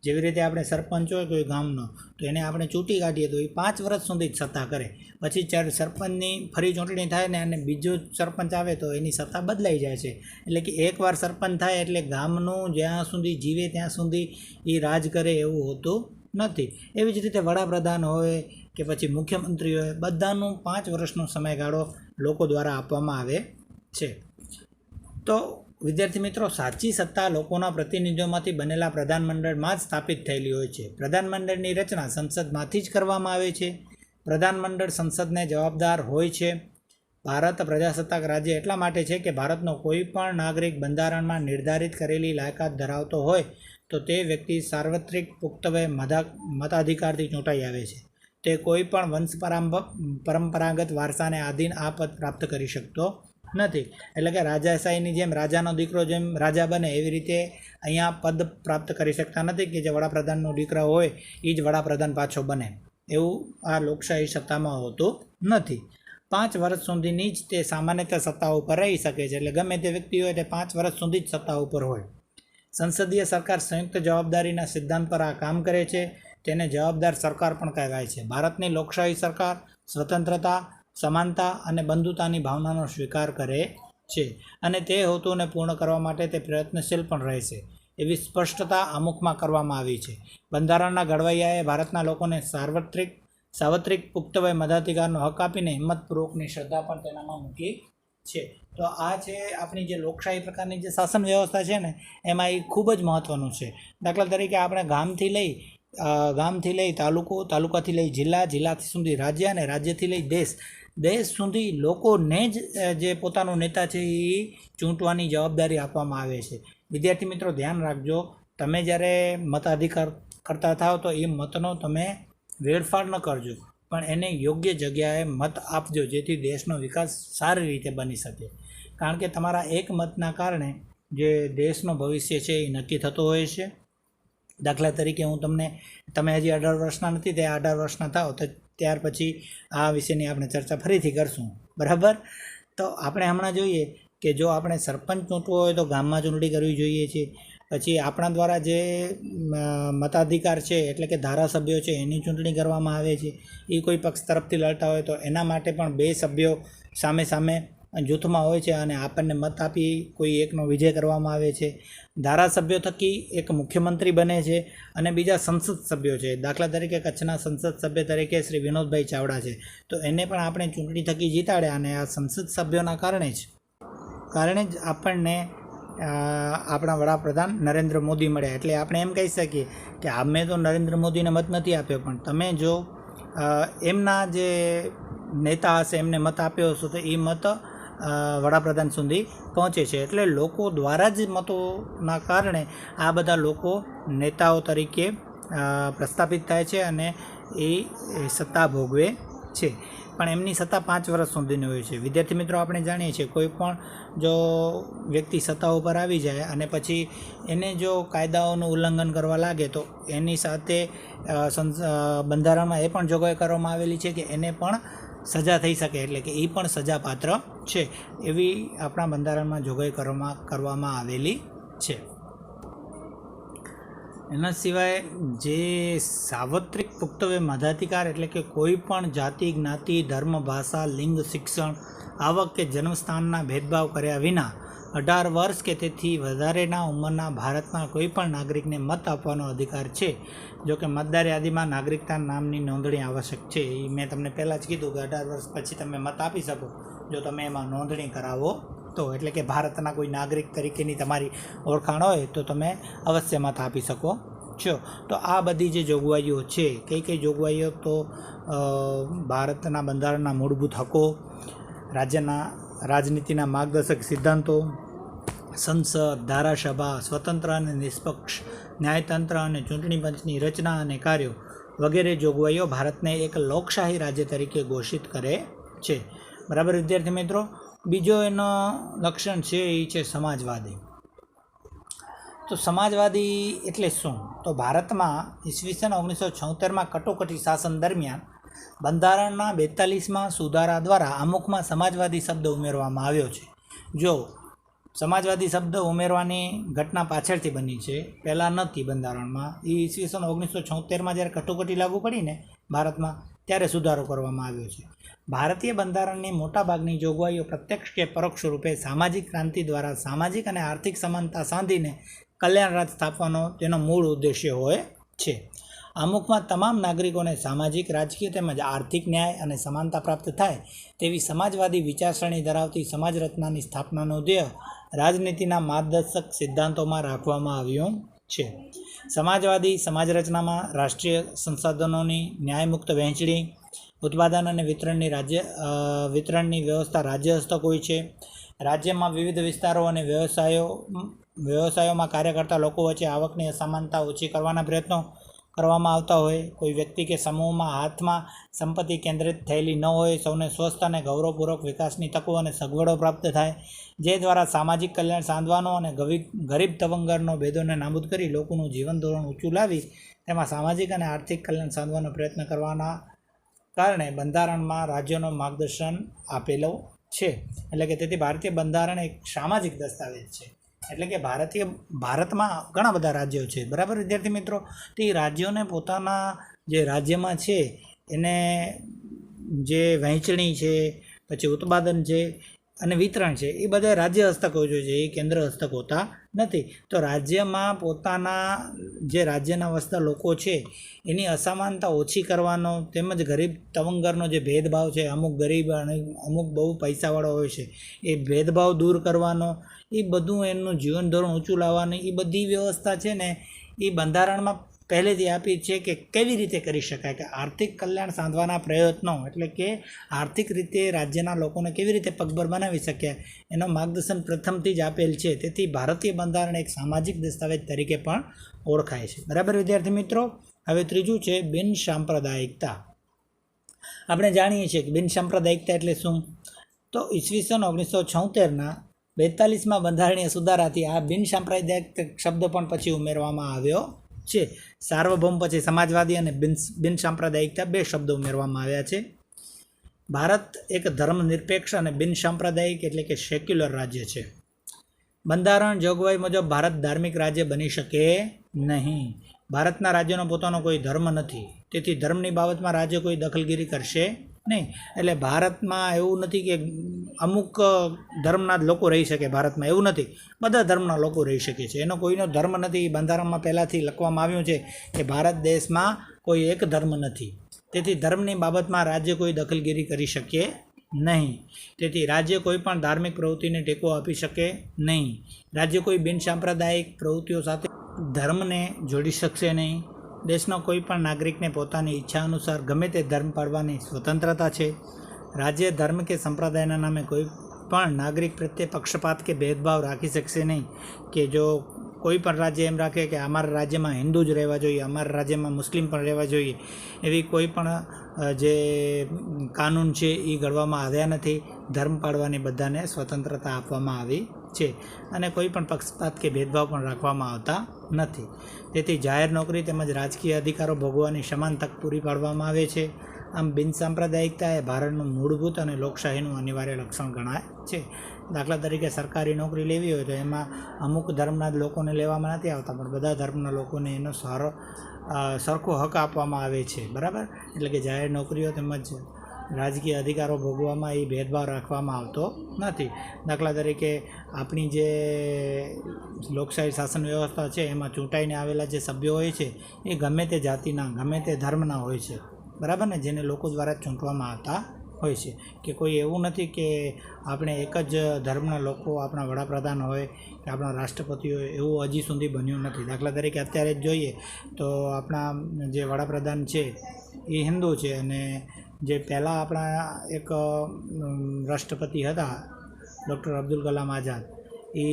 જેવી રીતે આપણે સરપંચ હોય કોઈ ગામનો, તો એને આપણે ચૂંટી કાઢીએ તો એ 5 વર્ષ સુધી જ સત્તા કરે. પછી જ્યારે સરપંચની ફરી ચૂંટણી થાય ને અને બીજો સરપંચ આવે તો એની સત્તા બદલાઈ જાય છે. એટલે કે એકવાર સરપંચ થાય એટલે ગામનું જ્યાં સુધી જીવે ત્યાં સુધી એ રાજ કરે એવું હોતું નથી. એવી જ રીતે વડાપ્રધાન હોય કે પછી મુખ્યમંત્રી હોય, બધાનું 5 વર્ષનો સમયગાળો લોકો દ્વારા આપવામાં આવે છે. તો વિદ્યાર્થી મિત્રો, સાચી સત્તા લોકોના પ્રતિનિધિઓમાંથી બનેલા પ્રધાનમંડળમાં જ સ્થાપિત થયેલી હોય છે. પ્રધાનમંડળની રચના સંસદમાંથી જ કરવામાં આવે છે. પ્રધાનમંડળ સંસદને જવાબદાર હોય છે. ભારત પ્રજાસત્તાક રાજ્ય એટલા માટે છે કે ભારતનો કોઈ પણ નાગરિક બંધારણમાં નિર્ધારિત કરેલી લાયકાત ધરાવતો હોય તો તે વ્યક્તિ સાર્વત્રિક પુખ્તવય મતાધિકારથી ચૂંટાઈ આવે છે. તે કોઈ પણ વંશ પરંપરાગત વારસાને આધીન આ પદ પ્રાપ્ત કરી શકતો નથી. એટલે કે રાજાશાહીની જેમ રાજાનો દીકરો જેમ રાજા બને એવી રીતે અહીંયા પદ પ્રાપ્ત કરી શકતા નથી કે જે વડાપ્રધાનનો દીકરો હોય એ જ વડાપ્રધાન પાછો બને, એવું આ લોકશાહી સત્તામાં હોતું નથી. 5 વર્ષ સુધીની જ તે સામાન્યતઃ સત્તા ઉપર રહી શકે છે. એટલે ગમે તે વ્યક્તિ હોય તે 5 વર્ષ સુધી જ સત્તા ઉપર હોય. સંસદીય સરકાર સંયુક્ત જવાબદારીના સિદ્ધાંત પર આ કામ કરે છે. તેને જવાબદાર સરકાર પણ કહેવાય છે. ભારતની લોકશાહી સરકાર સ્વતંત્રતા, સમાનતા અને બંધુતાની ભાવનાનો સ્વીકાર કરે છે અને તે હેતુને પૂર્ણ કરવા માટે તે પ્રયત્નશીલ પણ રહેશે, એવી સ્પષ્ટતા આમુખમાં કરવામાં આવી છે. બંધારણના ઘડવૈયાએ ભારતના લોકોને સાર્વત્રિક પુખ્તવય મતાધિકારનો હક આપીને હિંમતપૂર્વકની શ્રદ્ધા પણ તેનામાં મૂકી છે. તો આ છે આપણી જે લોકશાહી પ્રકારની જે શાસન વ્યવસ્થા છે ને, એમાં એ ખૂબ જ મહત્ત્વનું છે. દાખલા તરીકે આપણે ગામથી લઈ તાલુકો, તાલુકાથી લઈ જિલ્લા, જિલ્લાથી સુધી રાજ્ય અને રાજ્યથી લઈ દેશ સુધી લોકોને જ જે પોતાનો નેતા છે એ ચૂંટવાની જવાબદારી આપવામાં આવે છે. વિદ્યાર્થી મિત્રો, ધ્યાન રાખજો, તમે જ્યારે મતાધિકાર કરતા થાવ તો એ મતનો તમે વેડફાડ ન કરજો, પણ એને યોગ્ય જગ્યાએ મત આપજો, જેથી દેશનો વિકાસ સારી રીતે બની શકે. કારણ કે તમારા એક મતના કારણે જે દેશનો ભવિષ્ય છે એ નક્કી થતો હોય છે. દાખલા તરીકે તમે હજી 18 વર્ષના નથી, તે 18 વર્ષના થાવ તો ત્યાર પછી આ વિશેની આપણે ચર્ચા ફરીથી કરશું, બરાબર. તો આપણે હમણાં જોઈએ કે જો આપણે સરપંચ ચૂંટવો હોય તો ગામમાં ચૂંટણી કરવી જોઈએ છે. પછી આપણા દ્વારા જે મતાધિકાર છે એટલે કે ધારાસભ્યો છે એની ચૂંટણી કરવામાં આવે છે. એ કોઈ પક્ષ તરફથી લડતા હોય તો એના માટે પણ 2 સભ્યો સામે જૂથમાં હોય છે અને આપણને મત આપી કોઈ એકનો વિજય કરવામાં આવે છે. ધારાસભ્યો થકી એક મુખ્યમંત્રી બને છે અને બીજા સંસદ સભ્યો છે. દાખલા તરીકે કચ્છના સંસદ સભ્ય તરીકે શ્રી વિનોદભાઈ ચાવડા છે, તો એને પણ આપણે ચૂંટણી થકી જીતાડ્યા અને આ સંસદ સભ્યોના કારણે જ આપણને આપણા વડાપ્રધાન નરેન્દ્ર મોદી મળ્યા. એટલે આપણે એમ કહી શકીએ કે અમે તો નરેન્દ્ર મોદીને મત નથી આપ્યો, પણ તમે જો એમના જે નેતા હશે એમને મત આપ્યો હશે તો એ મત વડાપ્રધાન સુધી પહોંચે છે. એટલે લોકો દ્વારા જ મતોના કારણે આ બધા લોકો નેતાઓ તરીકે પ્રસ્થાપિત થાય છે અને એ સત્તા ભોગવે છે. પણ એમની સત્તા 5 વર્ષ સુધીની હોય છે. વિદ્યાર્થી મિત્રો, આપણે જાણીએ છીએ કોઈ પણ જો વ્યક્તિ સત્તા ઉપર આવી જાય અને પછી એને જો કાયદાઓનું ઉલ્લંઘન કરવા લાગે તો એની સાથે બંધારણમાં એ પણ જોગવાઈ કરવામાં આવેલી છે કે એને પણ સજા થઈ શકે, એટલે કે એ પણ સજાપાત્ર છે, એવી આપણા બંધારણમાં જોગવાઈ કરવામાં આવેલી છે. એના સિવાય જે સાર્વત્રિક પુખ્તવય મતાધિકાર એટલે કે કોઈ પણ જાતિ, જ્ઞાતિ, ધર્મ, ભાષા, લિંગ, શિક્ષણ, આવક કે જન્મસ્થાનના ભેદભાવ કર્યા વિના 18 વર્ષ કે તેથી વધારેના ઉંમરના ભારતના કોઈપણ નાગરિકને મત આપવાનો અધિકાર છે. જો કે મતદાર યાદીમાં નાગરિકતા નામની નોંધણી આવશ્યક છે. એ મેં તમને પહેલાં જ કીધું કે 18 વર્ષ પછી તમે મત આપી શકો જો તમે એમાં નોંધણી કરાવો તો. એટલે કે ભારતના કોઈ નાગરિક તરીકેની તમારી ઓળખાણ હોય તો તમે અવશ્ય મત આપી શકો છો. તો આ બધી જે જોગવાઈઓ છે, કઈ જોગવાઈઓ તો ભારતના બંધારણના મૂળભૂત હકો, રાજ્યના રાજનીતિના માર્ગદર્શક સિદ્ધાંતો, સંસદ, ધારાસભા, સ્વતંત્ર અને નિષ્પક્ષ ન્યાયતંત્ર અને ચૂંટણી પંચની રચના અને કાર્યો વગેરે જોગવાઈઓ ભારતને એક લોકશાહી રાજ્ય તરીકે ઘોષિત કરે છે. બરાબર વિદ્યાર્થી મિત્રો. બીજો એનો લક્ષણ છે એ છે સમાજવાદી. તો સમાજવાદી એટલે શું? તો ભારતમાં ઈસવીસન 1976માં કટોકટી શાસન દરમિયાન બંધારણના 42માં સુધારા દ્વારા આમુખમાં સમાજવાદી શબ્દ ઉમેરવામાં આવ્યો છે. જો સમાજવાદી શબ્દ ઉમેરવાની ઘટના પાછળથી બની છે, પહેલાં નથી બંધારણમાં. એ ઈસવીસન 1976માં જ્યારે કટોકટી લાગુ પડીને ભારતમાં, ત્યારે સુધારો કરવામાં આવ્યો છે. ભારતીય બંધારણની મોટાભાગની જોગવાઈઓ પ્રત્યક્ષ કે પરોક્ષ રૂપે સામાજિક ક્રાંતિ દ્વારા સામાજિક અને આર્થિક સમાનતા સાધીને કલ્યાણ રાજ સ્થાપવાનો તેનો મૂળ ઉદ્દેશ્ય હોય છે. આમુખમાં તમામ નાગરિકોને સામાજિક, રાજકીય તેમજ આર્થિક ન્યાય અને સમાનતા પ્રાપ્ત થાય તેવી સમાજવાદી વિચારસરણી ધરાવતી સમાજ રચનાની સ્થાપનાનું ધ્યેય રાજનીતિના માર્ગદર્શક સિદ્ધાંતોમાં રાખવામાં આવ્યું છે. સમાજવાદી સમાજ રચનામાં રાષ્ટ્રીય સંસાધનોની ન્યાયમુક્ત વહેંચણી, ઉત્પાદન અને વિતરણની વ્યવસ્થા રાજ્ય હસ્તક હોય છે. રાજ્યમાં વિવિધ વિસ્તારો અને વ્યવસાયોમાં કાર્ય કરતા લોકો વચ્ચે આવકની અસમાનતા ઓછી કરવાના પ્રયત્નો કરવામાં આવતા હોય. કોઈ વ્યક્તિ કે સમૂહમાં હાથમાં સંપત્તિ કેન્દ્રિત થયેલી ન હોય. સૌને સ્વસ્થ અને ગૌરવપૂર્વક વિકાસની તકો અને સગવડો પ્રાપ્ત થાય, જે દ્વારા સામાજિક કલ્યાણ સાધવાનો અને ગરીબ તવંગરનો ભેદોને નાબૂદ કરી લોકોનું જીવન ધોરણ ઊંચું લાવી તેમાં સામાજિક અને આર્થિક કલ્યાણ સાધવાનો પ્રયત્ન કરવાના કારણે બંધારણમાં રાજ્યોનો માર્ગદર્શન આપેલો છે. એટલે કે તેથી ભારતીય બંધારણ એક સામાજિક દસ્તાવેજ છે. એટલે કે ભારતમાં ઘણા બધા રાજ્યો છે. બરાબર વિદ્યાર્થી મિત્રો. તે રાજ્યોને પોતાના જે રાજ્યમાં છે એને જે વહેંચણી છે, પછી ઉત્પાદન છે અને વિતરણ છે, એ બધા રાજ્ય હસ્તક હોય છે, એ કેન્દ્ર હસ્તક હોતા નથી. તો રાજ્યમાં પોતાના જે રાજ્યના વસતા લોકો છે એની અસમાનતા ઓછી કરવાનો, તેમજ ગરીબ તવંગરનો જે ભેદભાવ છે, અમુક ગરીબ અને અમુક બહુ પૈસાવાળો હોય છે, એ ભેદભાવ દૂર કરવાનો, એ બધું એમનું જીવન ધોરણ ઊંચું લાવવાનું, એ બધી વ્યવસ્થા છે ને એ બંધારણમાં પહેલેથી આપી છે કે કેવી રીતે કરી શકાય, કે આર્થિક કલ્યાણ સાધવાના પ્રયત્નો, એટલે કે આર્થિક રીતે રાજ્યના લોકોને કેવી રીતે પગભર બનાવી શક્યા એનો માર્ગદર્શન પ્રથમથી જ આપેલ છે. તેથી ભારતીય બંધારણ એક સામાજિક દસ્તાવેજ તરીકે પણ ઓળખાય છે. બરાબર વિદ્યાર્થી મિત્રો. હવે ત્રીજું છે બિન સાંપ્રદાયિકતા. આપણે જાણીએ છીએ કે બિન સાંપ્રદાયિકતા એટલે શું? તો ઈસવીસન 1976ના 42માં બંધારણીય સુધારાથી આ બિન સાંપ્રદાયિક શબ્દ પણ પછી ઉમેરવામાં આવ્યો છે. સાર્વભૌમ પછી સમાજવાદી અને બિન સાંપ્રદાયિકતા 2 શબ્દો ઉમેરવામાં આવ્યા છે. ભારત એક ધર્મનિરપેક્ષ અને બિન સાંપ્રદાયિક એટલે કે સેક્યુલર રાજ્ય છે. બંધારણ જોગવાઈ મુજબ ભારત ધાર્મિક રાજ્ય બની શકે નહીં. ભારતના રાજ્યનો પોતાનો કોઈ ધર્મ નથી, તેથી ધર્મની બાબતમાં રાજ્ય કોઈ દખલગીરી કરશે નહીં. એટલે ભારતમાં એવું નથી કે અમુક ધર્મના જ લોકો રહી શકે. ભારતમાં એવું નથી, બધા ધર્મના લોકો રહી શકે છે. એનો કોઈનો ધર્મ નથી. બંધારણમાં પહેલાંથી લખવામાં આવ્યું છે કે ભારત દેશમાં કોઈ એક ધર્મ નથી. તેથી ધર્મની બાબતમાં રાજ્ય કોઈ દખલગીરી કરી શકે નહીં. તેથી રાજ્ય કોઈ પણ ધાર્મિક પ્રવૃત્તિને ટેકો આપી શકે નહીં. રાજ્ય કોઈ બિનસાંપ્રદાયિક પ્રવૃત્તિઓ સાથે ધર્મને જોડી શકશે નહીં. દેશનો કોઈ પણ નાગરિકને પોતાની ઈચ્છા અનુસાર ગમે તે ધર્મ પાળવાની સ્વતંત્રતા છે. રાજ્ય ધર્મ કે સંપ્રદાયના નામે કોઈ પણ નાગરિક પ્રત્યે પક્ષપાત કે ભેદભાવ રાખી શકશે નહીં. કે જો કોઈ પણ રાજ્ય એમ રાખે કે અમારા રાજ્યમાં હિન્દુ જ રહેવા જોઈએ, અમારા રાજ્યમાં મુસ્લિમ પણ રહેવા જોઈએ, એવી કોઈ પણ જે કાનૂન છે એ ઘડવામાં આવ્યા નથી. ધર્મ પાળવાની બધાને સ્વતંત્રતા આપવામાં આવી છે અને કોઈ પણ પક્ષપાત કે ભેદભાવ પણ રાખવામાં આવતા નથી. તેથી જાહેર નોકરી તેમજ રાજકીય અધિકારો ભોગવવાની સમાન તક પૂરી પાડવામાં આવે છે. આમ બિનસાંપ્રદાયિકતા એ ભારતનું મૂળભૂત અને લોકશાહીનું અનિવાર્ય લક્ષણ ગણાય છે. દાખલા તરીકે સરકારી નોકરી લેવી હોય તો એમાં અમુક ધર્મના જ લોકોને લેવામાં નથી આવતા, પણ બધા ધર્મના લોકોને એનો સરખો હક આપવામાં આવે છે. બરાબર. એટલે કે જાહેર નોકરીઓ તેમજ રાજકીય અધિકારો ભોગવવામાં એ ભેદભાવ રાખવામાં આવતો નથી. દાખલા તરીકે આપણી જે લોકશાહી શાસન વ્યવસ્થા છે એમાં ચૂંટાઈને આવેલા જે સભ્યો હોય છે એ ગમે તે જાતિના, ગમે તે ધર્મના હોય છે. બરાબર ને, જેને લોકો દ્વારા ચૂંટવામાં આવતા હોય છે. કે કોઈ એવું નથી કે આપણે એક જ ધર્મના લોકો આપણા વડાપ્રધાન હોય કે આપણા રાષ્ટ્રપતિ હોય, એવું હજી સુધી બન્યું નથી. દાખલા તરીકે અત્યારે જ જોઈએ તો આપણા જે વડાપ્રધાન છે એ હિન્દુ છે અને જે પહેલાં આપણા એક રાષ્ટ્રપતિ હતા ડૉક્ટર અબ્દુલ કલામ આઝાદ, એ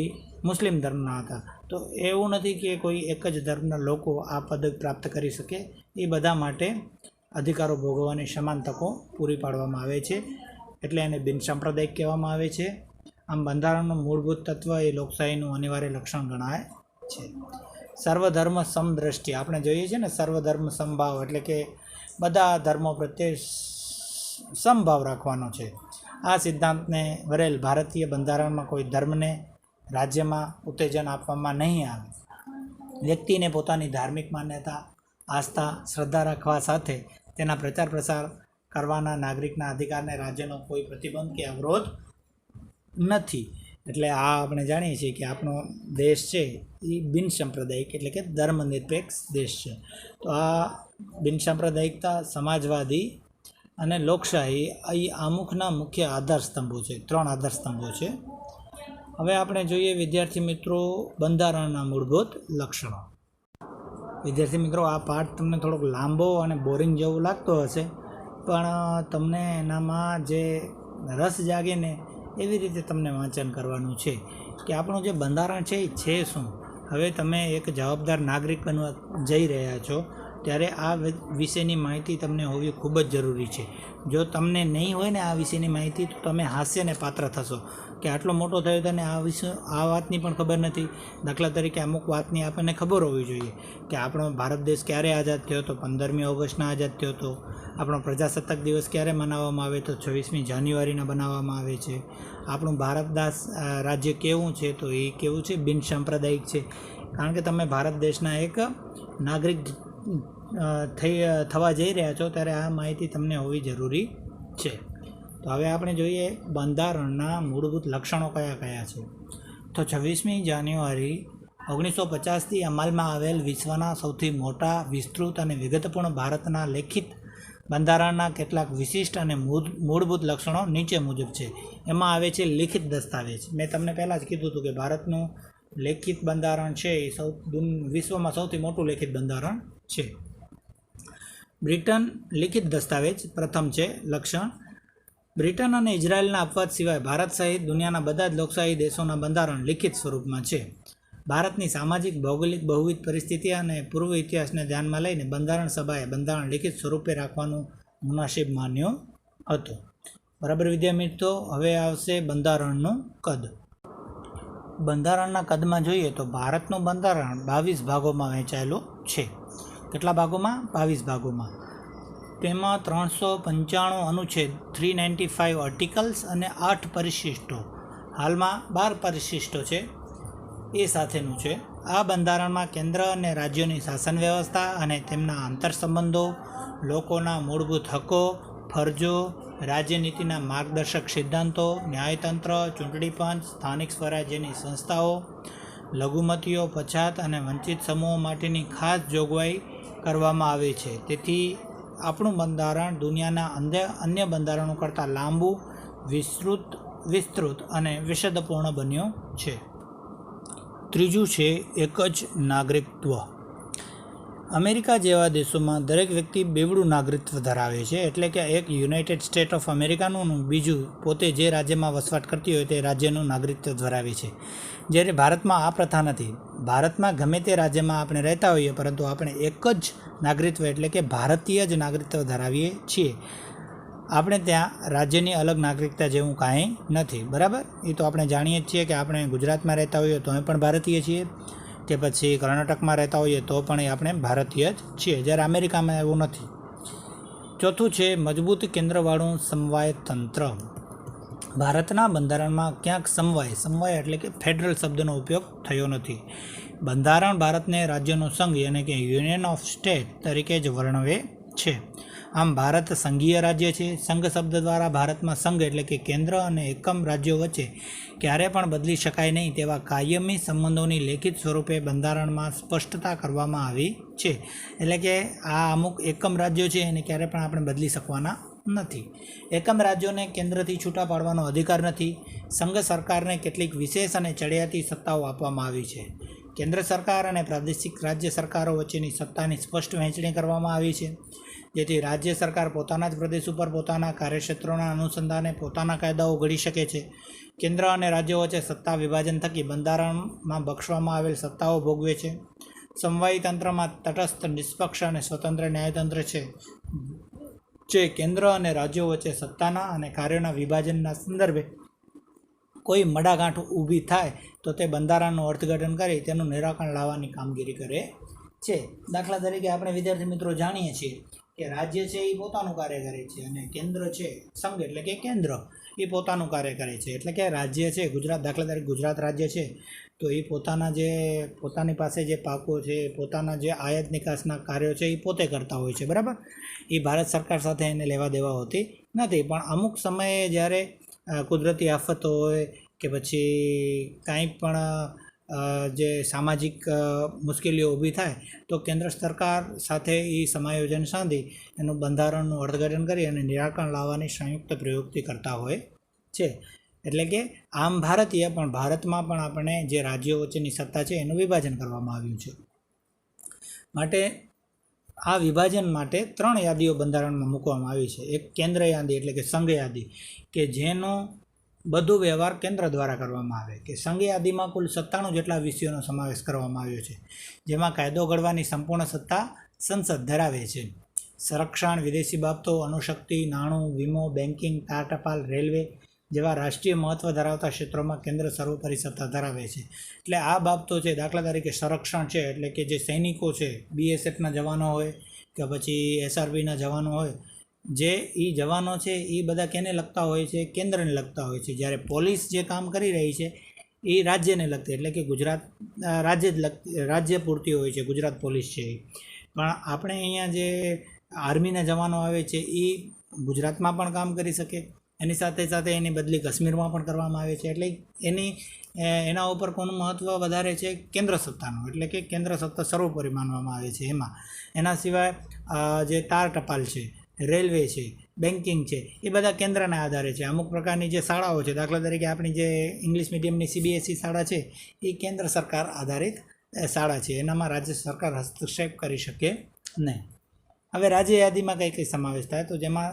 મુસ્લિમ ધર્મના હતા. તો એવું નથી કે કોઈ એક જ ધર્મના લોકો આ પદ પ્રાપ્ત કરી શકે. એ બધા માટે અધિકારો ભોગવવાની સમાન તકો પૂરી પાડવામાં આવે છે. એટલે એને બિનસાંપ્રદાયિક કહેવામાં આવે છે. આમ બંધારણનું મૂળભૂત તત્વ એ લોકશાહીનું અનિવાર્ય લક્ષણ ગણાય છે. સર્વધર્મ સમદ્રષ્ટિ આપણે જોઈએ છીએ ને, સર્વધર્મ સમભાવ એટલે કે બધા ધર્મો પ્રત્યે સમભાવ રાખવાનો છે. આ સિદ્ધાંતને વરેલ ભારતીય બંધારણમાં કોઈ ધર્મને રાજ્યમાં ઉત્તેજન આપવામાં નહીં આવે. વ્યક્તિને પોતાની ધાર્મિક માન્યતા, આસ્થા, શ્રદ્ધા રાખવા સાથે તેના પ્રચાર પ્રસાર કરવાના નાગરિકના અધિકારને રાજ્યનો કોઈ પ્રતિબંધ કે અવરોધ નથી. એટલે આ આપણે જાણીએ છીએ કે આપણો દેશ છે એ બિનસાંપ્રદાયિક એટલે કે ધર્મનિરપેક્ષ દેશ છે. તો આ બિનસાંપ્રદાયિકતા, સમાજવાદી અને લોકશાહી એ આમુખના મુખ્ય આધારસ્તંભો છે. 3 આધારસ્તંભો છે. હવે આપણે જોઈએ વિદ્યાર્થી મિત્રો બંધારણના મૂળભૂત લક્ષણો. વિદ્યાર્થી મિત્રો, આ પાઠ તમને થોડોક લાંબો અને બોરિંગ જેવું લાગતો હશે, પણ તમને એનામાં જે રસ જાગે ને એવી રીતે તમને વાંચન કરવાનું છે કે આપણું જે બંધારણ છે એ છે શું. હવે તમે એક જવાબદાર નાગરિક બનવા જઈ રહ્યા છો ત્યારે આ વિશેની માહિતી તમને હોવી ખૂબ જ જરૂરી છે. જો તમને નહીં હોય ને આ વિશેની માહિતી તો તમે હાસ્યને પાત્ર થશો કે આટલો મોટો થયો તને આ વાતની પણ ખબર નથી. દાખલા તરીકે અમુક વાતની આપણને ખબર હોવી જોઈએ કે આપણો ભારત દેશ ક્યારે આઝાદ થયો હતો, 15મી ઓગસ્ટના આઝાદ થયો હતો. આપણો પ્રજાસત્તાક દિવસ ક્યારે મનાવવામાં આવે તો 26મી જાન્યુઆરીના બનાવવામાં આવે છે. આપણું ભારત રાજ્ય કેવું છે તો એ કેવું છે, બિનસાંપ્રદાયિક છે. કારણ કે તમે ભારત દેશના એક નાગરિક થવા જઈ રહ્યા છો ત્યારે આ માહિતી તમને હોવી જરૂરી છે. તો હવે આપણે જોઈએ બંધારણના મૂળભૂત લક્ષણો કયા કયા છે. તો 26મી જાન્યુઆરી 1950થી અમલમાં આવેલ વિશ્વના સૌથી મોટા, વિસ્તૃત અને વિગતપૂર્ણ ભારતના લેખિત બંધારણના કેટલાક વિશિષ્ટ અને મૂળભૂત લક્ષણો નીચે મુજબ છે. એમાં આવે છે લિખિત દસ્તાવેજ. મેં તમને પહેલાં જ કીધું હતું કે ભારતનું લેખિત બંધારણ છે એ વિશ્વમાં સૌથી મોટું લેખિત બંધારણ છે. બ્રિટન લિખિત દસ્તાવેજ પ્રથમ છે લક્ષણ. બ્રિટન અને ઇઝરાયલના અપવાદ સિવાય ભારત સહિત દુનિયાના બધા જ લોકશાહી દેશોના બંધારણ લિખિત સ્વરૂપમાં છે. ભારતની સામાજિક, ભૌગોલિક, બહુવિધ પરિસ્થિતિ અને પૂર્વ ઇતિહાસને ધ્યાનમાં લઈને બંધારણ સભાએ બંધારણ લિખિત સ્વરૂપે રાખવાનું મુનાસિબ માન્યું હતું. બરાબર વિદ્યાર્થી મિત્રો, હવે આવશે બંધારણનું કદ. બંધારણના કદમાં જોઈએ તો ભારતનું બંધારણ 22 ભાગોમાં વહેંચાયેલું છે. કેટલા ભાગોમાં? 22 ભાગોમાં. તેમાં 395 અનુચ્છેદ, 395 આર્ટિકલ્સ અને 8 પરિશિષ્ટો, હાલમાં 12 પરિશિષ્ટો છે એ સાથેનું છે. આ બંધારણમાં કેન્દ્ર અને રાજ્યોની શાસન વ્યવસ્થા અને તેમના આંતરસંબંધો, લોકોના મૂળભૂત હકો, ફરજો, રાજ્યનીતિના માર્ગદર્શક સિદ્ધાંતો, ન્યાયતંત્ર, ચૂંટણી પંચ, સ્થાનિક સ્વરાજ્યની સંસ્થાઓ, લઘુમતીઓ, પછાત અને વંચિત સમૂહો માટેની ખાસ જોગવાઈ કરવામાં આવી છે. તેથી આપણું બંધારણ દુનિયાના અન્ય બંધારણો કરતાં લાંબુ, વિસ્તૃત અને વિશદપૂર્ણ બન્યું છે. ત્રીજું છે એક જ નાગરિકત્વ. અમેરિકા જેવા દેશોમાં દરેક વ્યક્તિ બેવડું નાગરિકત્વ ધરાવે છે. એટલે કે એક યુનાઇટેડ સ્ટેટ ઓફ અમેરિકાનું, બીજું પોતે જે રાજ્યમાં વસવાટ કરતી હોય તે રાજ્યનું નાગરિકત્વ ધરાવે છે. જ્યારે ભારતમાં આ પ્રથા નથી. ભારતમાં ગમે તે રાજ્યમાં આપણે રહેતા હોઈએ, પરંતુ આપણે એક જ નાગરિકત્વ એટલે કે ભારતીય જ નાગરિકત્વ ધરાવીએ છીએ. આપણે ત્યાં રાજ્યની અલગ નાગરિકતા જેવું કાંઈ નથી. બરાબર? એ તો આપણે જાણીએ જ છીએ કે આપણે ગુજરાતમાં રહેતા હોઈએ તો પણ ભારતીય છીએ, કે પછી કર્ણાટકમાં રહેતા હોઈએ તો પણ એ આપણે ભારતીય જ છીએ. જ્યારે અમેરિકામાં એવું નથી. ચોથું છે મજબૂત કેન્દ્રવાળું સમવાય તંત્ર. ભારતના બંધારણમાં ક્યાંક સમવાય એટલે કે ફેડરલ શબ્દનો ઉપયોગ થયો નથી. બંધારણ ભારતને રાજ્યોનો સંઘ એટલે કે યુનિયન ઓફ સ્ટેટ તરીકે જ વર્ણવે છે. આમ ભારત સંઘીય રાજ્ય છે. સંઘ શબ્દ દ્વારા ભારતમાં સંઘ એટલે કે કેન્દ્ર અને એકમ રાજ્યો વચ્ચે ક્યારે પણ બદલી શકાય નહીં તેવા કાયમી સંબંધોની લેખિત સ્વરૂપે બંધારણમાં સ્પષ્ટતા કરવામાં આવી છે. એટલે કે આ અમુક એકમ રાજ્યો છે એને ક્યારે પણ આપણે બદલી શકવાના નથી. એકમ રાજ્યોને કેન્દ્રથી છૂટા પાડવાનો અધિકાર નથી. સંઘ સરકારને કેટલીક વિશેષ અને ચડિયાતી સત્તાઓ આપવામાં આવી છે. કેન્દ્ર સરકાર અને પ્રાદેશિક રાજ્ય સરકારો વચ્ચેની સત્તાની સ્પષ્ટ વહેંચણી કરવામાં આવી છે, જેથી રાજ્ય સરકાર પોતાના જ પ્રદેશ ઉપર પોતાના કાર્યક્ષેત્રોના અનુસંધાને પોતાના કાયદાઓ ઘડી શકે છે. કેન્દ્ર અને રાજ્યો વચ્ચે સત્તા વિભાજન થકી બંધારણમાં બક્ષવામાં આવેલ સત્તાઓ ભોગવે છે. સમવાયી તંત્રમાં તટસ્થ, નિષ્પક્ષ અને સ્વતંત્ર ન્યાયતંત્ર છે, જે કેન્દ્ર અને રાજ્યો વચ્ચે સત્તાના અને કાર્યોના વિભાજનના સંદર્ભે કોઈ મડાગાંઠ ઊભી થાય તો તે બંધારણનું અર્થઘટન કરી તેનું નિરાકરણ લાવવાની કામગીરી કરે છે. દાખલા તરીકે આપણે વિદ્યાર્થી મિત્રો જાણીએ છીએ કે રાજ્ય છે એ પોતાનું કાર્ય કરે છે અને કેન્દ્ર છે સંઘ એટલે કે કેન્દ્ર એ પોતાનું કાર્ય કરે છે. એટલે કે રાજ્ય છે ગુજરાત, દાખલા તરીકે ગુજરાત રાજ્ય છે તો એ પોતાની પાસે જે પાકો છે, પોતાના જે આયાત નિકાસના કાર્યો છે એ પોતે કરતા હોય છે. બરાબર? એ ભારત સરકાર સાથે એને લેવા દેવા હોતી નથી. પણ અમુક સમયે જ્યારે કુદરતી આફતો હોય કે પછી કાંઈ પણ જે સામાજિક મુશ્કેલીઓ ઊભી થાય તો કેન્દ્ર સરકાર સાથે એ સમાયોજન સાધી એનું બંધારણનું અર્થઘટન કરી અને નિરાકરણ લાવવાની સંયુક્ત પ્રવૃત્તિ કરતા હોય છે. એટલે કે આમ ભારતીય, પણ ભારતમાં પણ આપણે જે રાજ્યો વચ્ચેની સત્તા છે એનું વિભાજન કરવામાં આવ્યું છે. માટે આ વિભાજન માટે 3 યાદીઓ બંધારણમાં મૂકવામાં આવી છે. એક કેન્દ્ર યાદી એટલે કે સંઘ યાદી, કે જેનો બધો વ્યવહાર કેન્દ્ર દ્વારા કરવામાં આવે, કે સંઘ યાદીમાં કુલ 97 જેટલા વિષયોનો સમાવેશ કરવામાં આવ્યો છે, જેમાં કાયદો ઘડવાની સંપૂર્ણ સત્તા સંસદ ધરાવે છે. સંરક્ષણ, વિદેશી બાબતો, અણુશક્તિ, નાણું, વીમો, બેન્કિંગ, તાર ટપાલ, રેલવે જેવા રાષ્ટ્રીય મહત્ત્વ ધરાવતા ક્ષેત્રોમાં કેન્દ્ર સર્વોપરી સત્તા ધરાવે છે. એટલે આ બાબતો છે, દાખલા તરીકે સંરક્ષણ છે એટલે કે જે સૈનિકો છે, BSFના જવાનો હોય કે પછી SRBના જવાનો હોય, જે એ જવાનો છે એ બધા કેને લગતા હોય છે? કેન્દ્રને લગતા હોય છે. જ્યારે પોલીસ જે કામ કરી રહી છે એ રાજ્યને લગતી, એટલે કે ગુજરાત રાજ્ય પૂરતી હોય છે ગુજરાત પોલીસ છે. પણ આપણે અહીંયા જે આર્મીના જવાનો આવે છે એ ગુજરાતમાં પણ કામ કરી શકે, એની સાથે સાથે એની બદલી કાશ્મીરમાં પણ કરવામાં આવે છે. એટલે એના ઉપર કોનું મહત્ત્વ વધારે છે? કેન્દ્ર સત્તાનું. એટલે કે કેન્દ્ર સત્તા સર્વોપરી માનવામાં આવે છે એમાં. એના સિવાય જે તાર ટપાલ છે, રેલવે છે, બેન્કિંગ છે, એ બધા કેન્દ્રના આધારે છે. અમુક પ્રકારની જે શાળાઓ છે, દાખલા તરીકે આપણી જે ઇંગ્લિશ મીડિયમની CBSE શાળા છે એ કેન્દ્ર સરકાર આધારિત શાળા છે. એનામાં રાજ્ય સરકાર હસ્તક્ષેપ કરી શકે નહીં. હવે રાજ્ય યાદીમાં કઈ સમાવેશ થાય? તો જેમાં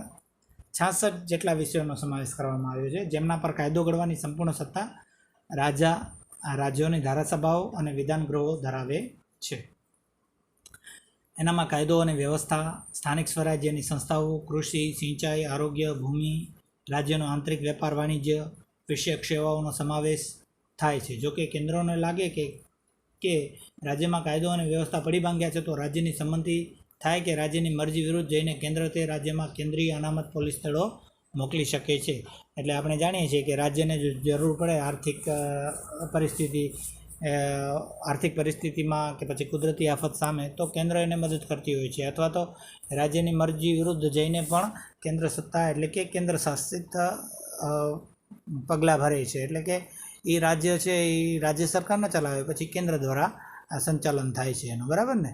66 જેટલા વિષયોનો સમાવેશ કરવામાં આવ્યો છે, જેમના પર કાયદો ઘડવાની સંપૂર્ણ સત્તા રાજ્યોની ધારાસભાઓ અને વિધાનગૃહો ધરાવે છે. એનામાં કાયદો અને વ્યવસ્થા, સ્થાનિક સ્વરાજ્યની સંસ્થાઓ, કૃષિ, સિંચાઈ, આરોગ્ય, ભૂમિ, રાજ્યનો આંતરિક વેપાર, વાણિજ્ય વિષયક સેવાઓનો સમાવેશ થાય છે. જોકે કેન્દ્રોને લાગે કે રાજ્યમાં કાયદો અને વ્યવસ્થા પડી ભાંગ્યા છે તો રાજ્યની સંમતિ થાય કે રાજ્યની મરજી વિરુદ્ધ જઈને કેન્દ્ર તે રાજ્યમાં કેન્દ્રીય અનામત પોલીસ દળો મોકલી શકે છે. એટલે આપણે જાણીએ છીએ કે રાજ્યને જો જરૂર પડે આર્થિક પરિસ્થિતિ આર્થિક પરિસ્થિતિમાં કે પછી કુદરતી આફત સામે તો કેન્દ્ર એને મદદ કરતી હોય છે, અથવા તો રાજ્યની મરજી વિરુદ્ધ જઈને પણ કેન્દ્ર સત્તા એટલે કે કેન્દ્ર શાસિત પગલાં ભરે છે. એટલે કે એ રાજ્ય છે એ રાજ્ય સરકાર ન ચલાવે, પછી કેન્દ્ર દ્વારા આ સંચાલન થાય છે એનું, બરાબર ને.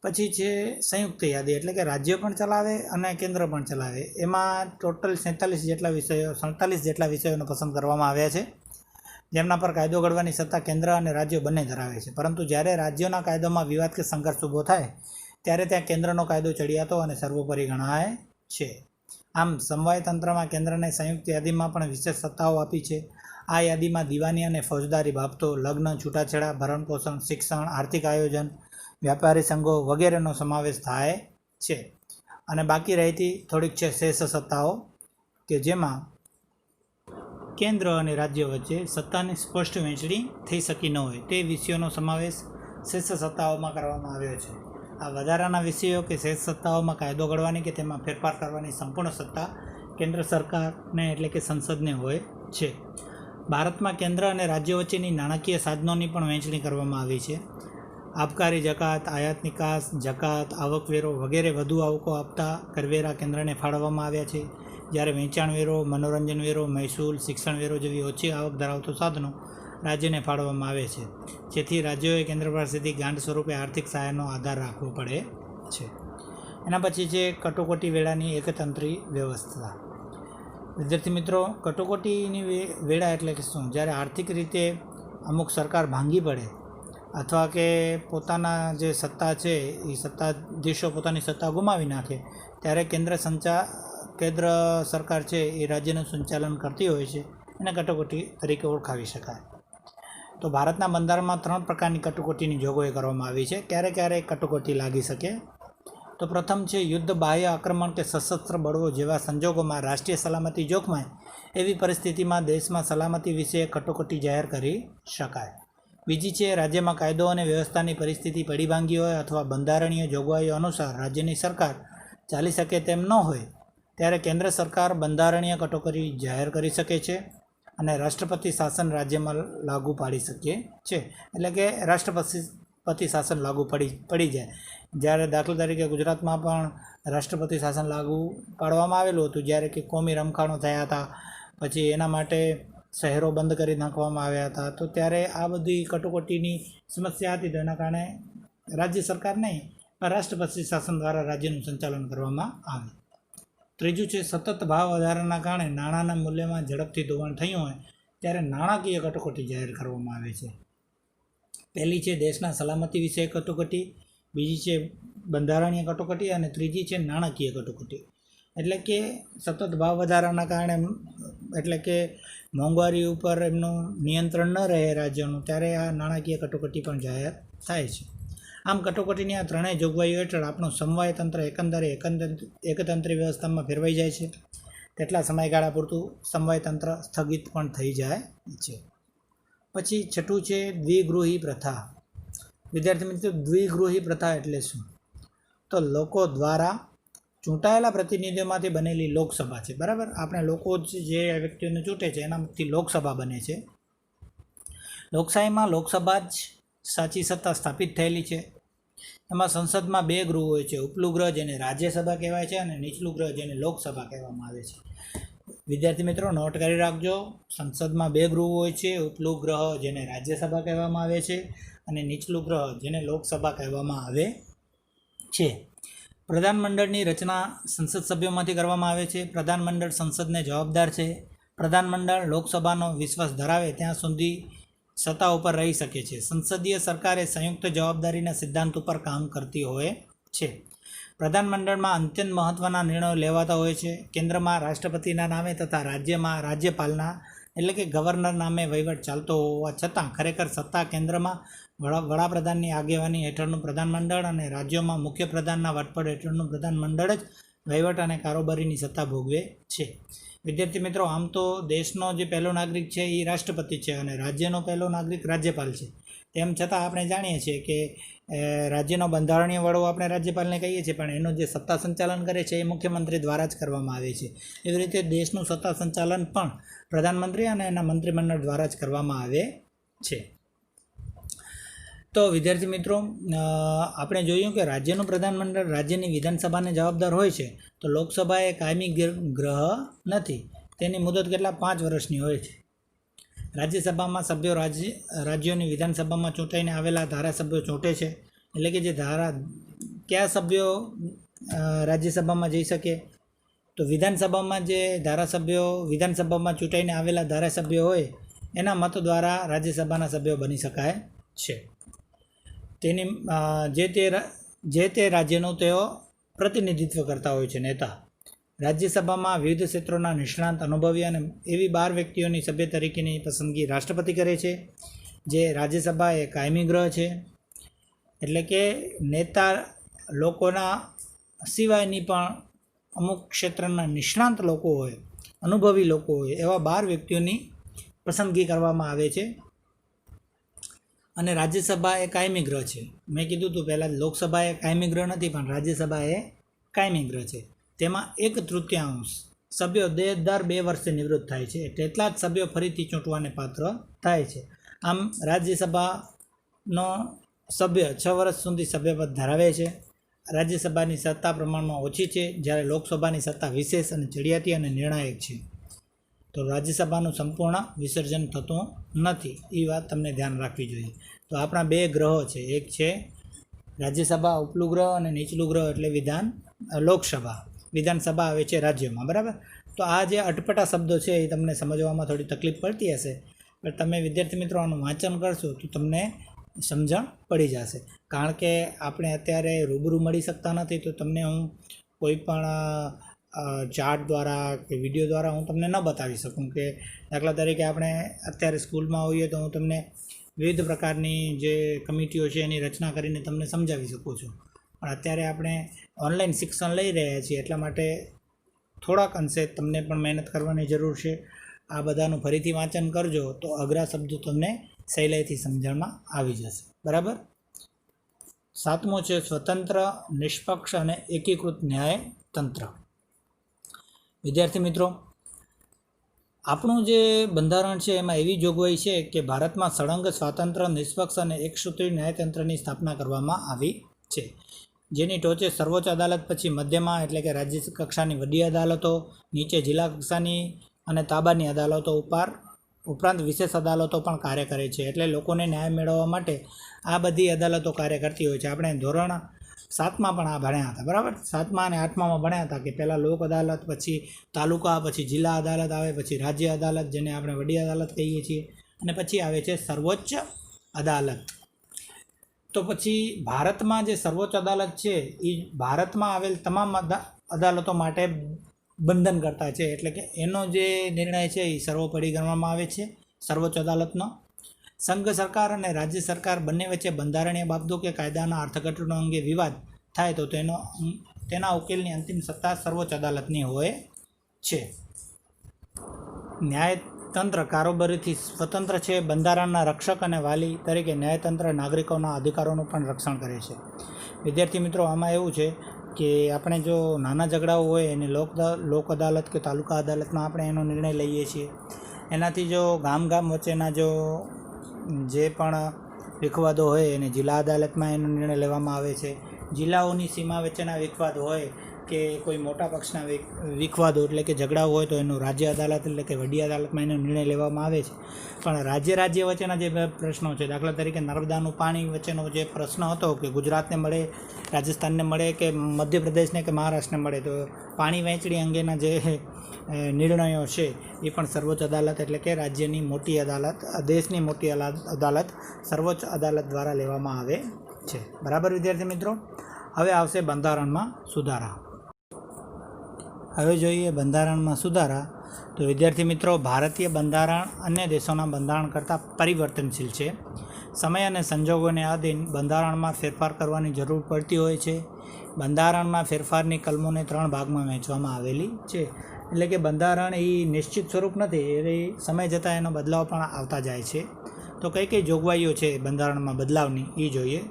પછી છે સંયુક્ત યાદી, એટલે કે રાજ્ય પણ ચલાવે અને કેન્દ્ર પણ ચલાવે. એમાં ટોટલ 47 જેટલા વિષયોને પસંદ કરવામાં આવ્યા છે, જેમના પર કાયદો ઘડવાની સત્તા કેન્દ્ર અને રાજ્યો બંને ધરાવે છે. પરંતુ જ્યારે રાજ્યોના કાયદોમાં વિવાદ કે સંઘર્ષ ઊભો થાય ત્યારે ત્યાં કેન્દ્રનો કાયદો ચડિયાતો અને સર્વોપરી ગણાય છે. આમ સમવાય તંત્રમાં કેન્દ્રને સંયુક્ત યાદીમાં પણ વિશેષ સત્તાઓ આપી છે. આ યાદીમાં દીવાની અને ફોજદારી બાબતો, લગ્ન, છૂટાછેડા, ભરણપોષણ, શિક્ષણ, આર્થિક આયોજન, વ્યાપારી સંઘો વગેરેનો સમાવેશ થાય છે. અને બાકી રહેતી થોડીક છે શેષ સત્તાઓ, કે જેમાં કેન્દ્ર અને રાજ્ય વચ્ચે સત્તાની સ્પષ્ટ વહેંચણી થઈ શકી ન હોય તે વિષયોનો સમાવેશ શેષ સત્તાઓમાં કરવામાં આવ્યો છે. આ વધારાના વિષયો કે શેષ સત્તાઓમાં કાયદો ઘડવાની કે તેમાં ફેરફાર કરવાની સંપૂર્ણ સત્તા કેન્દ્ર સરકારને એટલે કે સંસદને હોય છે. ભારતમાં કેન્દ્ર અને રાજ્ય વચ્ચેની નાણાકીય સાધનોની પણ વહેંચણી કરવામાં આવી છે. આબકારી જકાત, આયાત નિકાસ જકાત, આવકવેરો વગેરે વધુ આવકો આપતા કરવેરા કેન્દ્રને ફાળવવામાં આવ્યા છે, જ્યારે વેચાણ વેરો, મનોરંજન વેરો, મહેસૂલ, શિક્ષણ વેરો જેવી ઓછી આવક ધરાવતો સાધનો રાજ્યને ફાળવવામાં આવે છે, જેથી રાજ્યોએ કેન્દ્ર પાસેથી ગાંઠ સ્વરૂપે આર્થિક સહાયનો આધાર રાખવો પડે છે. એના પછી છે કટોકટી વેળાની એકતંત્રી વ્યવસ્થા. વિદ્યાર્થી મિત્રો, કટોકટીની વેળા એટલે કે શું? જ્યારે આર્થિક રીતે અમુક સરકાર ભાંગી પડે અથવા કે પોતાના જે સત્તા છે એ સત્તાધીશો પોતાની સત્તા ગુમાવી નાખે ત્યારે કેન્દ્ર સરકાર છે એ રાજ્યનું સંચાલન કરતી હોય છે, એને કટોકટી તરીકે ઓળખાવી શકાય. તો ભારતના બંધારણમાં 3 પ્રકારની કટોકટીની જોગવાઈ કરવામાં આવી છે. ક્યારે ક્યારે કટોકટી લાગી શકે? તો પ્રથમ છે યુદ્ધ, બાહ્ય આક્રમણ કે સશસ્ત્ર બળવો જેવા સંજોગોમાં રાષ્ટ્રીય સલામતી જોખમાય એવી પરિસ્થિતિમાં દેશમાં સલામતી વિશે કટોકટી જાહેર કરી શકાય. બીજી છે રાજ્યમાં કાયદો અને વ્યવસ્થાની પરિસ્થિતિ પડી ભાંગી હોય અથવા બંધારણીય જોગવાઈઓ અનુસાર રાજ્યની સરકાર ચાલી શકે તેમ ન હોય ત્યારે કેન્દ્ર સરકાર બંધારણીય કટોકટી જાહેર કરી શકે છે અને રાષ્ટ્રપતિ શાસન રાજ્યમાં લાગુ પાડી શકે છે. એટલે કે રાષ્ટ્રપતિ શાસન લાગુ પડી જાય. જ્યારે દાખલા તરીકે ગુજરાતમાં પણ રાષ્ટ્રપતિ શાસન લાગુ પાડવામાં આવેલું હતું, જ્યારે કે કોમી રમખાણો થયા હતા, પછી એના માટે શહેરો બંધ કરી નાખવામાં આવ્યા હતા, તો ત્યારે આ બધી કટોકટીની સમસ્યા હતી. તો એના કારણે રાજ્ય સરકાર નહીં પણ રાષ્ટ્રપતિ શાસન દ્વારા રાજ્યનું સંચાલન કરવામાં આવે. ત્રીજું છે સતત ભાવ વધારાના કારણે નાણાંના મૂલ્યમાં ઝડપથી ધોવાણ થયું હોય ત્યારે નાણાકીય કટોકટી જાહેર કરવામાં આવે છે. પહેલી છે દેશના સલામતી વિશે કટોકટી, બીજી છે બંધારણીય કટોકટી અને ત્રીજી છે નાણાકીય કટોકટી. એટલે કે સતત ભાવ વધારાના કારણે, એટલે કે મોંઘવારી ઉપર એમનું નિયંત્રણ ન રહે રાજ્યનું, ત્યારે આ નાણાકીય કટોકટી પણ જાહેર થાય છે. આમ કટોકટીની આ ત્રણેય જોગવાઈઓ હેઠળ આપણું સમવાય તંત્ર એકંદરે એકતંત્રી વ્યવસ્થામાં ફેરવાઈ જાય છે. તેટલા સમયગાળા પૂરતું સમવાય તંત્ર સ્થગિત પણ થઈ જાય છે. પછી છઠ્ઠું છે દ્વિગૃહી પ્રથા. વિદ્યાર્થી મિત્રો, દ્વિગૃહી પ્રથા એટલે શું? તો લોકો દ્વારા ચૂંટાયેલા પ્રતિનિધિઓમાંથી બનેલી લોકસભા છે, બરાબર. આપણે લોકો જે વ્યક્તિઓને ચૂંટે છે એનાથી લોકસભા બને છે. લોકશાહીમાં લોકસભા જ સાચી સત્તા સ્થાપિત થયેલી છે. એમાં સંસદમાં 2 ગૃહ હોય છે, ઉપલું ગૃહ જેને રાજ્યસભા કહેવાય છે અને નીચલું ગૃહ જેને લોકસભા કહેવામાં આવે છે. વિદ્યાર્થી મિત્રો, નોટ કરી રાખજો, સંસદમાં 2 ગૃહ હોય છે, ઉપલું ગૃહ જેને રાજ્યસભા કહેવામાં આવે છે અને નીચલું ગૃહ જેને લોકસભા કહેવામાં આવે છે. પ્રધાનમંડળની રચના સંસદ સભ્યોમાંથી કરવામાં આવે છે. પ્રધાનમંડળ સંસદને જવાબદાર છે. પ્રધાનમંડળ લોકસભાનો વિશ્વાસ ધરાવે ત્યાં સુધી સત્તા ઉપર રહી શકે છે. સંસદીય સરકાર એ સંયુક્ત જવાબદારીના સિદ્ધાંત ઉપર કામ કરતી હોય છે. પ્રધાનમંડળમાં અત્યંત મહત્ત્વના નિર્ણયો લેવાતા હોય છે. કેન્દ્રમાં રાષ્ટ્રપતિના નામે તથા રાજ્યમાં રાજ્યપાલના એટલે કે ગવર્નર નામે વહીવટ ચાલતો હોવા છતાં ખરેખર સત્તા કેન્દ્રમાં વડાપ્રધાનની આગેવાની હેઠળનું પ્રધાનમંડળ અને રાજ્યોમાં મુખ્યપ્રધાનના વડપણ હેઠળનું પ્રધાનમંડળ જ વહીવટ અને કારોબારીની સત્તા ભોગવે છે. વિદ્યાર્થી મિત્રો, આમ તો દેશનો જે પહેલો નાગરિક છે એ રાષ્ટ્રપતિ છે અને રાજ્યનો પહેલો નાગરિક રાજ્યપાલ છે. તેમ છતાં આપણે જાણીએ છીએ કે રાજ્યનો બંધારણીય વડો આપણે રાજ્યપાલને કહીએ છીએ, પણ એનું જે સત્તા સંચાલન કરે છે એ મુખ્યમંત્રી દ્વારા જ કરવામાં આવે છે. એવી રીતે દેશનું સત્તા સંચાલન પણ પ્રધાનમંત્રી અને એના મંત્રીમંડળ દ્વારા જ કરવામાં આવે છે. તો વિદ્યાર્થી મિત્રો, આપણે જોયું કે રાજ્યનું પ્રધાનમંડળ રાજ્યની વિધાનસભાને જવાબદાર હોય છે. તો લોકસભા એ કાયમી ગ્રહ નથી. તેની મુદત કેટલા 5 વર્ષની હોય છે. રાજ્યસભામાં સભ્યો રાજ્યોની વિધાનસભામાં ચૂંટાઈને આવેલા ધારાસભ્યો ચૂંટે છે. એટલે કે જે કયા સભ્યો રાજ્યસભામાં જઈ શકે, તો વિધાનસભામાં જે ધારાસભ્યો વિધાનસભામાં ચૂંટાઈને આવેલા ધારાસભ્યો હોય એના મત દ્વારા રાજ્યસભાના સભ્યો બની શકાય છે. તેની જે તે રાજ્યનું તેઓ પ્રતિનિધિત્વ કરતા હોય છે નેતા. રાજ્યસભામાં વિવિધ ક્ષેત્રોના નિષ્ણાંત, અનુભવી અને એવી 12 વ્યક્તિઓની સભ્ય તરીકેની પસંદગી રાષ્ટ્રપતિ કરે છે. જે રાજ્યસભા એ કાયમી ગ્રહ છે. એટલે કે નેતા લોકોના સિવાયની પણ અમુક ક્ષેત્રના નિષ્ણાંત લોકો હોય, અનુભવી લોકો હોય, એવા 12 વ્યક્તિઓની પસંદગી કરવામાં આવે છે. અને રાજ્યસભા એ કાયમી ગ્રહ છે. મેં કીધું હતું પહેલાં, લોકસભા એ કાયમી ગ્રહ નથી, પણ રાજ્યસભા એ કાયમી ગ્રહ છે. તેમાં 1/3 સભ્યો દર 2 વર્ષે નિવૃત્ત થાય છે. તેટલા જ સભ્યો ફરીથી ચૂંટવાને પાત્ર થાય છે. આમ રાજ્યસભાનો સભ્ય 6 વર્ષ સુધી સભ્યપદ ધરાવે છે. રાજ્યસભાની સત્તા પ્રમાણમાં ઓછી છે, જ્યારે લોકસભાની સત્તા વિશેષ અને ચડિયાતી અને નિર્ણાયક છે. તો રાજ્યસભાનું સંપૂર્ણ વિસર્જન થતું નથી. એ વાત તમને ધ્યાન રાખવી જોઈએ. તો આપણા 2 ગ્રહો છે. એક છે રાજ્યસભા ઉપલું ગ્રહ અને નીચલું ગ્રહ એટલે લોકસભા. વિધાનસભા આવે છે રાજ્યોમાં, બરાબર. તો આ જે અટપટા શબ્દો છે એ તમને સમજવામાં થોડી તકલીફ પડતી હશે, પણ તમે વિદ્યાર્થી મિત્રો આનું વાંચન કરશો તો તમને સમજણ પડી જશે. કારણ કે આપણે અત્યારે રૂબરૂ મળી શકતા નથી, તો તમને હું કોઈ પણ ચાર્ટ દ્વારા કે વિડીયો દ્વારા હું તમને ન બતાવી શકું. કે દાખલા તરીકે આપણે અત્યારે સ્કૂલમાં હોઈએ તો હું તમને વિવિધ પ્રકારની જે કમિટીઓ છે એની રચના કરીને તમને સમજાવી શકું છું. પણ અત્યારે આપણે ઓનલાઈન શિક્ષણ લઈ રહ્યા છીએ, એટલા માટે થોડાક અંશે તમને પણ મહેનત કરવાની જરૂર છે. આ બધાનું ફરીથી વાંચન કરજો તો અઘરા શબ્દો તમને સહેલાઈથી સમજણમાં આવી જશે, બરાબર. 7મો છે સ્વતંત્ર, નિષ્પક્ષ અને એકીકૃત ન્યાયતંત્ર. વિદ્યાર્થી મિત્રો, આપણું જે બંધારણ છે એમાં એવી જોગવાઈ છે કે ભારતમાં સળંગ, સ્વતંત્ર, નિષ્પક્ષ અને એકસૂત્રીય ન્યાયતંત્રની સ્થાપના કરવામાં આવી છે. જેની ટોચે સર્વોચ્ચ અદાલત, પછી મધ્યમાં એટલે કે રાજ્ય કક્ષાની વડી અદાલતો, નીચે જિલ્લા કક્ષાની અને તાબાની અદાલતો, ઉપરાંત વિશેષ અદાલતો પણ કાર્ય કરે છે. એટલે લોકોને ન્યાય મેળવવા માટે આ બધી અદાલતો કાર્ય કરતી હોય છે. આપણે ધોરણ 7માં પણ આ ભણ્યા હતા, બરાબર. 7મા અને 8મામાં ભણ્યા હતા કે પહેલાં લોક અદાલત, પછી તાલુકા, પછી જિલ્લા અદાલત આવે, પછી રાજ્ય અદાલત જેને આપણે વડી અદાલત કહીએ છીએ, અને પછી આવે છે સર્વોચ્ચ અદાલત. તો પછી ભારતમાં જે સર્વોચ્ચ અદાલત છે એ ભારતમાં આવેલ તમામ અદાલતો માટે બંધન કરતા છે. એટલે કે એનો જે નિર્ણય છે એ સર્વોપરી ગણવામાં આવે છે સર્વોચ્ચ અદાલતનો. સંઘ સરકાર અને રાજ્ય સરકાર બંને વચ્ચે બંધારણીય બાબતો કે કાયદાના અર્થઘટનો અંગે વિવાદ થાય તો તેના ઉકેલની અંતિમ સત્તા સર્વોચ્ચ અદાલતની હોય છે. ન્યાયતંત્ર કારોબારીથી સ્વતંત્ર છે. બંધારણના રક્ષક અને વાલી તરીકે ન્યાયતંત્ર નાગરિકોના અધિકારોનું પણ રક્ષણ કરે છે. વિદ્યાર્થી મિત્રો, આમાં એવું છે કે આપણે જો નાના ઝઘડાઓ હોય એને લોક અદાલત કે તાલુકા અદાલતમાં આપણે એનો નિર્ણય લઈએ છીએ. એનાથી જો ગામ વચ્ચેના જે પણ વિખવાદો હોય એને જિલ્લા અદાલતમાં એનો નિર્ણય લેવામાં આવે છે. જિલ્લાઓની સીમા વચ્ચેના વિખવાદ હોય કે કોઈ મોટા પક્ષના વિખવાદો એટલે કે ઝઘડાઓ હોય તો એનું રાજ્ય અદાલત એટલે કે વડી અદાલતમાં એનો નિર્ણય લેવામાં આવે છે. પણ રાજ્ય વચ્ચેના જે પ્રશ્નો છે, દાખલા તરીકે નર્મદાનું પાણી વચ્ચેનો જે પ્રશ્ન હતો કે ગુજરાતને મળે, રાજસ્થાનને મળે કે મધ્યપ્રદેશને કે મહારાષ્ટ્રને મળે, તો પાણી વહેંચણી અંગેના જે નિર્ણયો છે એ પણ સર્વોચ્ચ અદાલત એટલે કે રાજ્યની મોટી અદાલત, દેશની મોટી અદાલત સર્વોચ્ચ અદાલત દ્વારા લેવામાં આવે છે, બરાબર વિદ્યાર્થી મિત્રો. હવે આવશે બંધારણમાં સુધારા. હવે જોઈએ બંધારણમાં સુધારા. તો વિદ્યાર્થી મિત્રો, ભારતીય બંધારણ અન્ય દેશોના બંધારણ કરતાં પરિવર્તનશીલ છે. સમય અને સંજોગોને આધીન બંધારણમાં ફેરફાર કરવાની જરૂર પડતી હોય છે. બંધારણમાં ફેરફારની કલમોને 3 ભાગમાં વહેંચવામાં આવેલી છે. એટલે કે બંધારણ એ નિશ્ચિત સ્વરૂપ નથી, એ સમય જતાં એનો બદલાવ પણ આવતા જાય છે. તો કઈ જોગવાઈઓ છે બંધારણમાં બદલાવની એ જોઈએ.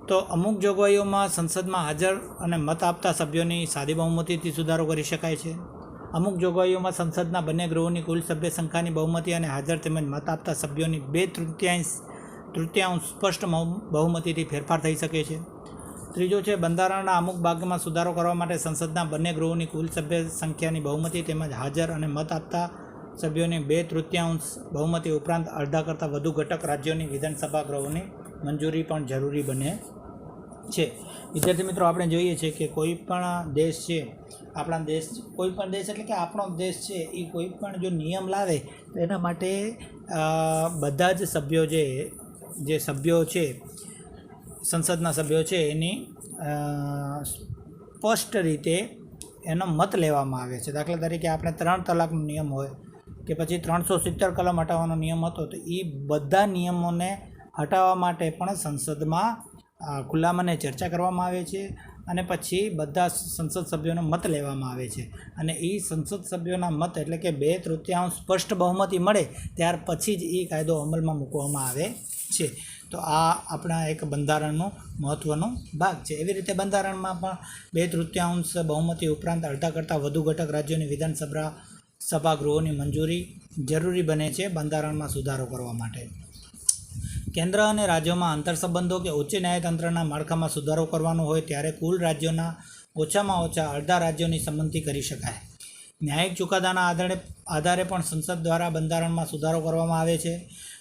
તો અમુક જોગવાઈઓમાં સંસદમાં હાજર અને મત આપતા સભ્યોની સાદી બહુમતીથી સુધારો કરી શકાય છે. અમુક જોગવાઈઓમાં સંસદના બંને ગૃહોની કુલ સભ્ય સંખ્યાની બહુમતી અને હાજર તેમજ મત આપતા સભ્યોની 2/3 તૃતીયાંશ સ્પષ્ટ બહુમતીથી ફેરફાર થઈ શકે છે. ત્રીજો છે બંધારણના અમુક ભાગમાં સુધારો કરવા માટે સંસદના બંને ગૃહોની કુલ સભ્ય સંખ્યાની બહુમતી તેમજ હાજર અને મત આપતા સભ્યોની 2/3 બહુમતી ઉપરાંત અડધા કરતાં વધુ ઘટક રાજ્યોની વિધાનસભા ગૃહોની મંજૂરી પણ જરૂરી બને છે. વિદ્યાર્થી મિત્રો, આપણે જોઈએ છીએ કે કોઈ પણ દેશ છે, આપણા દેશ, કોઈ પણ દેશ એટલે કે આપણો દેશ છે, એ કોઈ પણ જો નિયમ લાવે તો એના માટે બધા જ સભ્યો જે સભ્યો છે, સંસદના સભ્યો છે, એની સ્પષ્ટ રીતે એનો મત લેવામાં આવે છે. દાખલા તરીકે આપણે 3 તલાકનો નિયમ હોય કે પછી 370 કલમ હટાવવાનો નિયમ હતો, તો એ બધા નિયમોને હટાવવા માટે પણ સંસદમાં ખુલ્લા મને ચર્ચા કરવામાં આવે છે અને પછી બધા સંસદ સભ્યોનો મત લેવામાં આવે છે. અને એ સંસદ સભ્યોના મત એટલે કે 2/3 સ્પષ્ટ બહુમતી મળે ત્યાર પછી જ એ કાયદો અમલમાં મૂકવામાં આવે છે. તો આ આપણા એક બંધારણનો મહત્ત્વનો ભાગ છે. એવી રીતે બંધારણમાં પણ 2/3 બહુમતી ઉપરાંત અડધા કરતાં વધુ ઘટક રાજ્યોની વિધાનસભા ગૃહોની મંજૂરી જરૂરી બને છે બંધારણમાં સુધારો કરવા માટે. કેન્દ્ર અને રાજ્યોમાં આંતરસંબંધો કે ઉચ્ચ ન્યાયતંત્રના માળખામાં સુધારો કરવાનો હોય ત્યારે કુલ રાજ્યોના ઓછામાં ઓછા અડધા રાજ્યોની સંમતિ કરી શકાય. ન્યાયિક ચુકાદાના આધારે પણ સંસદ દ્વારા બંધારણમાં સુધારો કરવામાં આવે છે.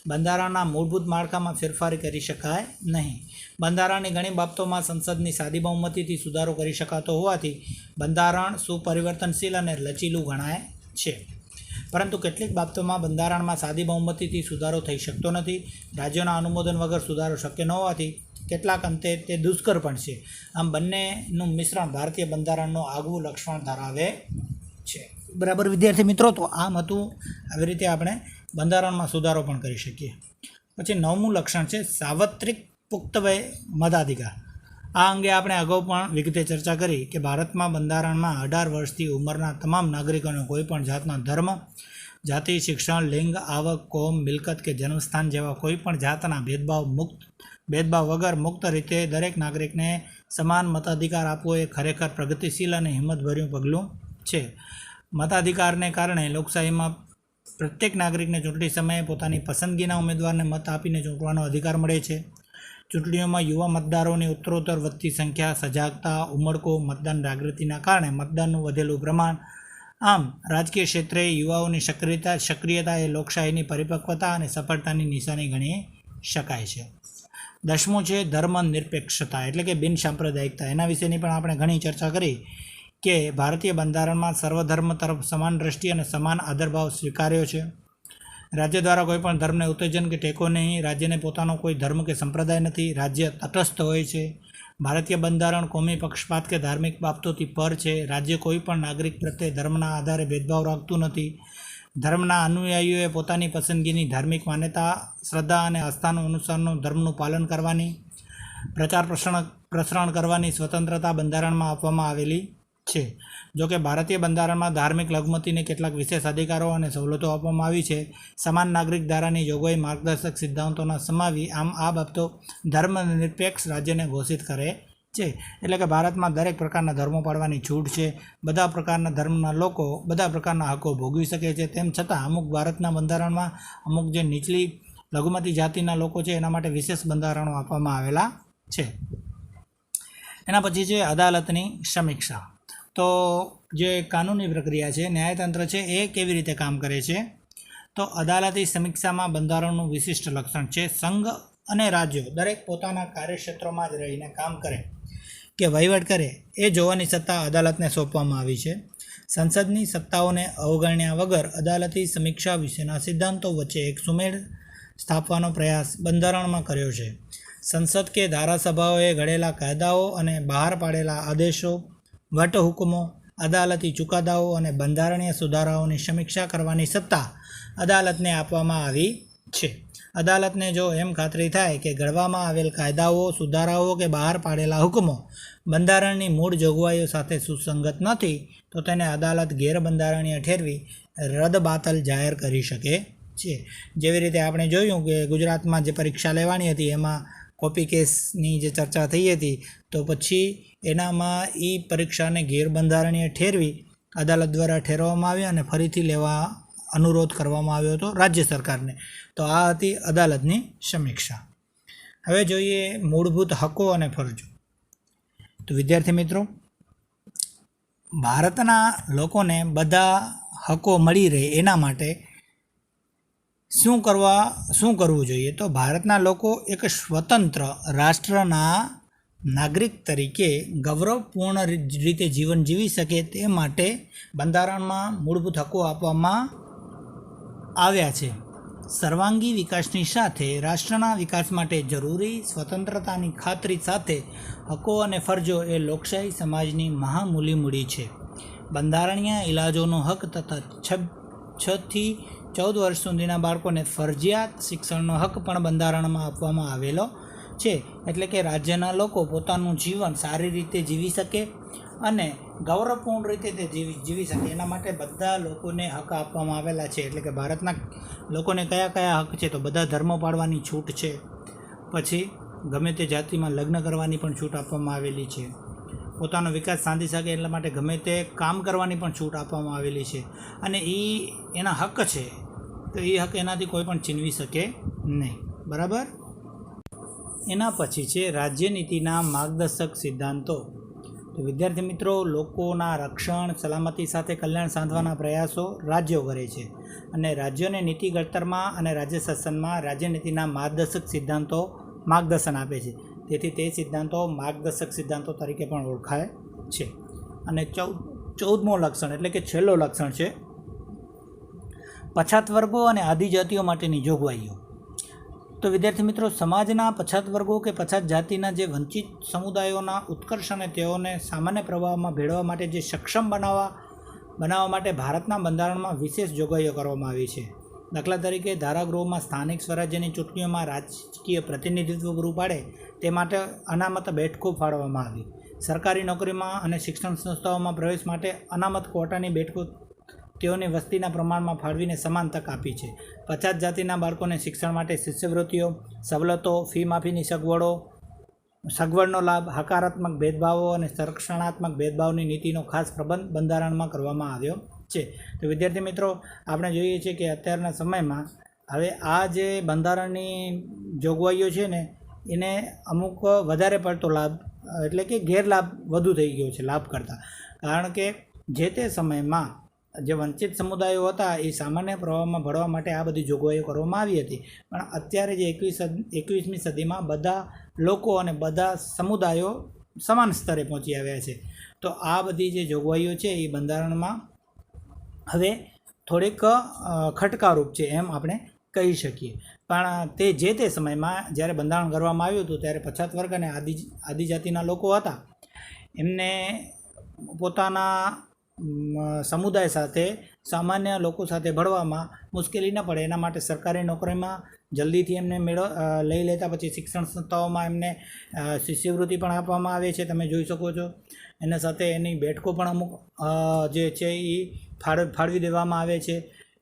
બંધારણના મૂળભૂત માળખામાં ફેરફાર કરી શકાય નહીં. બંધારણની ઘણી બાબતોમાં સંસદની સાદી બહુમતીથી સુધારો કરી શકાતો હોવાથી બંધારણ સુપરિવર્તનશીલ અને લચીલું ગણાય છે. પરંતુ કેટલીક બાબતોમાં બંધારણમાં સાદી બહુમતીથી સુધારો થઈ શકતો નથી. રાજ્યોના અનુમોદન વગર સુધારો શક્ય ન હોવાથી કેટલાક અંતે તે દુષ્કર પણ છે. આમ બંનેનું મિશ્રણ ભારતીય બંધારણનું આગવું લક્ષણ ધરાવે છે. બરાબર વિદ્યાર્થી મિત્રો, તો આમ હતું. આવી રીતે આપણે બંધારણમાં સુધારો પણ કરી શકીએ. પછી 9મું લક્ષણ છે સાર્વત્રિક પુખ્ત વય મતાધિકાર. આ અંગે આપણે અગાઉ પણ વિગતે ચર્ચા કરી કે ભારતમાં બંધારણમાં 18 વર્ષથી ઉંમરના તમામ નાગરિકોને કોઈપણ જાતના ધર્મ, જાતિ, શિક્ષણ, લિંગ, આવક, કોમ, મિલકત કે જન્મસ્થાન જેવા કોઈપણ જાતના ભેદભાવ વગર મુક્ત રીતે દરેક નાગરિકને સમાન મતાધિકાર આપવો એ ખરેખર પ્રગતિશીલ અને હિંમતભર્યું પગલું છે. મતાધિકારને કારણે લોકશાહીમાં પ્રત્યેક નાગરિકને ચૂંટણી સમયે પોતાની પસંદગીના ઉમેદવારને મત આપીને ચૂંટવાનો અધિકાર મળે છે. ચૂંટણીઓમાં યુવા મતદારોની ઉત્તરોત્તર વધતી સંખ્યા, સજાગતા, ઉમળકો, મતદાન જાગૃતિના કારણે મતદાનનું વધેલું પ્રમાણ. આમ રાજકીય ક્ષેત્રે યુવાઓની સક્રિયતા એ લોકશાહીની પરિપક્વતા અને સફળતાની નિશાની ગણી શકાય છે. 10મું છે ધર્મનિરપેક્ષતા એટલે કે બિન સાંપ્રદાયિકતા. એના વિશેની પણ આપણે ઘણી ચર્ચા કરી કે ભારતીય બંધારણમાં સર્વધર્મ તરફ સમાન દ્રષ્ટિ અને સમાન આદરભાવ સ્વીકાર્યો છે. રાજ્ય દ્વારા કોઈપણ ધર્મને ઉત્તેજન કે ટેકો નહીં. રાજ્યને પોતાનો કોઈ ધર્મ કે સંપ્રદાય નથી. રાજ્ય તટસ્થ હોય છે. ભારતીય બંધારણ કોમી પક્ષપાત કે ધાર્મિક બાબતોથી પર છે. રાજ્ય કોઈપણ નાગરિક પ્રત્યે ધર્મના આધારે ભેદભાવ રાખતું નથી. ધર્મના અનુયાયીઓએ પોતાની પસંદગીની ધાર્મિક માન્યતા, શ્રદ્ધા અને આસ્થાનું અનુસારનું ધર્મનું પાલન કરવાની, પ્રચાર પ્રસરણ કરવાની સ્વતંત્રતા બંધારણમાં આપવામાં આવેલી છે. જોકે ભારતીય બંધારણમાં ધાર્મિક લઘુમતીને કેટલાક વિશેષ અધિકારો અને સવલતો આપવામાં આવી છે. સમાન નાગરિક ધારાની જોગવાઈ માર્ગદર્શક સિદ્ધાંતોના સમાવી. આમ આ બાબતો ધર્મનિરપેક્ષ રાજ્યને ઘોષિત કરે છે. એટલે કે ભારતમાં દરેક પ્રકારના ધર્મો પાળવાની છૂટ છે. બધા પ્રકારના ધર્મના લોકો બધા પ્રકારના હકો ભોગવી શકે છે. તેમ છતાં અમુક ભારતના બંધારણમાં અમુક જે નીચલી લઘુમતી જાતિના લોકો છે એના માટે વિશેષ બંધારણો આપવામાં આવેલા છે. એના પછી છે અદાલતની સમીક્ષા. તો જે કાનૂની પ્રક્રિયા છે, ન્યાયતંત્ર છે, એ કેવી રીતે કામ કરે છે? તો અદાલતી સમીક્ષામાં બંધારણનું વિશિષ્ટ લક્ષણ છે સંઘ અને રાજ્યો દરેક પોતાના કાર્યક્ષેત્રોમાં જ રહીને કામ કરે કે વહીવટ કરે એ જોવાની સત્તા અદાલતને સોંપવામાં આવી છે. સંસદની સત્તાઓને અવગણ્યા વગર અદાલતી સમીક્ષા વિશેના સિદ્ધાંતો વચ્ચે એક સુમેળ સ્થાપવાનો પ્રયાસ બંધારણમાં કર્યો છે. સંસદ કે ધારાસભાઓએ ઘડેલા કાયદાઓ અને બહાર પાડેલા આદેશો, વટહુકમો, અદાલતી ચુકાદાઓ અને બંધારણીય સુધારાઓની સમીક્ષા કરવાની સત્તા અદાલતને આપવામાં આવી છે. અદાલતને જો એમ ખાતરી થાય કે ઘડવામાં આવેલ કાયદાઓ, સુધારાઓ કે બહાર પાડેલા હુકમો બંધારણની મૂળ જોગવાઈઓ સાથે સુસંગત નથી તો તેને અદાલત ગેરબંધારણીય ઠેરવી રદબાતલ જાહેર કરી શકે છે. જેવી રીતે આપણે જોયું કે ગુજરાતમાં જે પરીક્ષા લેવાની હતી એમાં કોપી કેસની જે ચર્ચા થઈ હતી, તો પછી એનામાં એ પરીક્ષાને ગેરબંધારણીય ઠેરવી અદાલત દ્વારા ઠેરવવામાં આવી અને ફરીથી લેવા અનુરોધ કરવામાં આવ્યો હતો રાજ્ય સરકારને. તો આ હતી અદાલતની સમીક્ષા. હવે જોઈએ મૂળભૂત હકો અને ફરજો. તો વિદ્યાર્થી મિત્રો, ભારતના લોકોને બધા હકો મળી રહે એના માટે શું કરવું જોઈએ? તો ભારતના લોકો એક સ્વતંત્ર રાષ્ટ્રના નાગરિક તરીકે ગૌરવપૂર્ણ રીતે જીવન જીવી શકે તે માટે બંધારણમાં મૂળભૂત હકો આપવામાં આવ્યા છે. સર્વાંગી વિકાસની સાથે રાષ્ટ્રના વિકાસ માટે જરૂરી સ્વતંત્રતાની ખાતરી સાથે હકો અને ફરજો એ લોકશાહી સમાજની મહામૂલી મૂડી છે. બંધારણીય ઇલાજોનો હક તથા 6 થી 14 વર્ષ સુધીના બાળકોને ફરજિયાત શિક્ષણનો હક પણ બંધારણમાં આપવામાં આવેલો છે. એટલે કે રાજ્યના લોકો પોતાનું જીવન સારી રીતે જીવી શકે અને ગૌરવપૂર્ણ રીતે તે જીવી શકે એના માટે બધા લોકોને હક આપવામાં આવેલા છે. એટલે કે ભારતના લોકોને કયા કયા હક છે? તો બધા ધર્મો પાળવાની છૂટ છે, પછી ગમે તે જાતિમાં લગ્ન કરવાની પણ છૂટ આપવામાં આવેલી છે, પોતાનો વિકાસ સાધી શકે એટલા માટે ગમે તે કામ કરવાની પણ છૂટ આપવામાં આવેલી છે, અને એના હક છે. તો એ હક એનાથી કોઈ પણ છીનવી શકે નહીં. બરાબર. એના પછી છે રાજ્યનીતિના માર્ગદર્શક સિદ્ધાંતો. તો વિદ્યાર્થી મિત્રો, લોકોના રક્ષણ, સલામતી સાથે કલ્યાણ સાધવાના પ્રયાસો રાજ્યો કરે છે, અને રાજ્યોને નીતિ ઘડતરમાં અને રાજ્ય શાસનમાં રાજ્યનીતિના માર્ગદર્શક સિદ્ધાંતો માર્ગદર્શન આપે છે. તેથી તે સિદ્ધાંતો માર્ગદર્શક સિદ્ધાંતો તરીકે પણ ઓળખાય છે. અને 14મો લક્ષણ એટલે કે છેલ્લો લક્ષણ છે પછાત વર્ગો અને આદિજાતિઓ માટેની જોગવાઈઓ. તો વિદ્યાર્થી મિત્રો, સમાજના પછાત વર્ગો કે પછાત જાતિના જે વંચિત સમુદાયોના ઉત્કર્ષ અને તેઓને સામાન્ય પ્રવાહમાં ભેળવવા માટે જે સક્ષમ બનાવવા માટે ભારતના બંધારણમાં વિશેષ જોગવાઈઓ કરવામાં આવી છે. દાખલા તરીકે ધારાગૃહોમાં સ્થાનિક સ્વરાજ્યની ચૂંટણીઓમાં રાજકીય પ્રતિનિધિત્વ પૂરું પાડે તે માટે અનામત બેઠકો ફાળવવામાં આવી. સરકારી નોકરીમાં અને શિક્ષણ સંસ્થાઓમાં પ્રવેશ માટે અનામત ક્વોટાની બેઠકો તેઓની વસ્તીના પ્રમાણમાં ફાળવીને સમાન તક આપી છે. પછાત જાતિના બાળકોને શિક્ષણ માટે શિષ્યવૃત્તિઓ, સવલતો, ફી માફીની સગવડનો લાભ, હકારાત્મક ભેદભાવો અને સંરક્ષણાત્મક ભેદભાવની નીતિનો ખાસ પ્રબંધ બંધારણમાં કરવામાં આવ્યો છે. તો વિદ્યાર્થી મિત્રો, આપણે જોઈએ છીએ કે અત્યારના સમયમાં હવે આ જે બંધારણની જોગવાઈઓ છે ને એને અમુક વધારે પડતો લાભ એટલે કે ગેરલાભ વધુ થઈ ગયો છે લાભ કરતાં. કારણ કે જે તે સમયમાં જે વંચિત સમુદાયો હતા એ સામાન્ય પ્રવાહમાં ભળવા માટે આ બધી જોગવાઈઓ કરવામાં આવી હતી. પણ અત્યારે જે 21મી સદીમાં બધા લોકો અને બધા સમુદાયો સમાન સ્તરે પહોંચી આવ્યા છે. તો આ બધી જે જોગવાઈઓ છે એ બંધારણમાં હવે થોડીક ખટકારૂપ છે એમ આપણે કહી શકીએ. પણ જે તે સમયમાં જ્યારે બંધારણ કરવામાં આવ્યું હતું ત્યારે પછાત વર્ગ અને આદિજાતિના લોકો હતા એમને પોતાના સમુદાય સાથે સામાન્ય લોકો સાથે ભળવામાં મુશ્કેલી ન પડે એના માટે સરકારી નોકરીમાં જલ્દીથી એમને લઈ લેતા, પછી શિક્ષણ સંસ્થાઓમાં એમને શિષ્યવૃત્તિ પણ આપવામાં આવે છે, તમે જોઈ શકો છો. એના સાથે એની બેઠકો પણ અમુક જે છે એ ફાળવી દેવામાં આવે છે.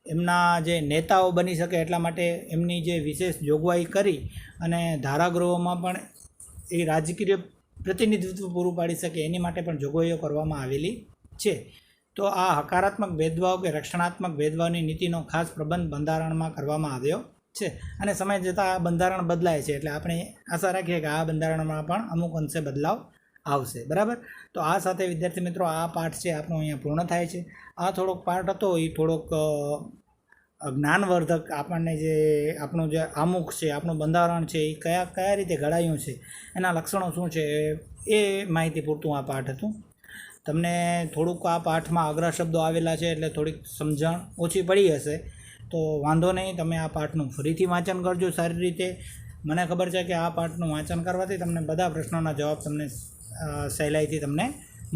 એમના જે નેતાઓ બની શકે એટલા માટે એમની જે વિશેષ જોગવાઈ કરી અને ધારાગૃહોમાં પણ એ રાજકીય પ્રતિનિધિત્વ પૂરું પાડી શકે એની માટે પણ જોગવાઈઓ કરવામાં આવેલી છે. તો આ હકારાત્મક ભેદભાવ કે રક્ષણાત્મક ભેદભાવની નીતિનો ખાસ પ્રબંધ બંધારણમાં કરવામાં આવ્યો છે. અને સમય જતાં આ બંધારણ બદલાય છે, એટલે આપણે આશા રાખીએ કે આ બંધારણમાં પણ અમુક અંશે બદલાવ આવશે. બરાબર. તો આ સાથે વિદ્યાર્થી મિત્રો આ પાઠ છે આપણો અહીંયા પૂર્ણ થાય છે. આ થોડોક પાઠ હતો એ થોડોક જ્ઞાનવર્ધક, આપણને જે આપણું જે આમુખ છે, આપણું બંધારણ છે એ કયા રીતે ઘડાયું છે, એના લક્ષણો શું છે એ માહિતી પૂરતું આ પાઠ હતું. તમને થોડુંક આ પાઠમાં અઘરા શબ્દો આવેલા છે એટલે થોડીક સમજણ ઓછી પડી હશે, તો વાંધો નહીં, તમે આ પાઠનું ફરીથી વાંચન કરજો સારી રીતે. મને ખબર છે કે આ પાઠનું વાંચન કરવાથી તમને બધા પ્રશ્નોના જવાબ તમને સહેલાઈથી તમને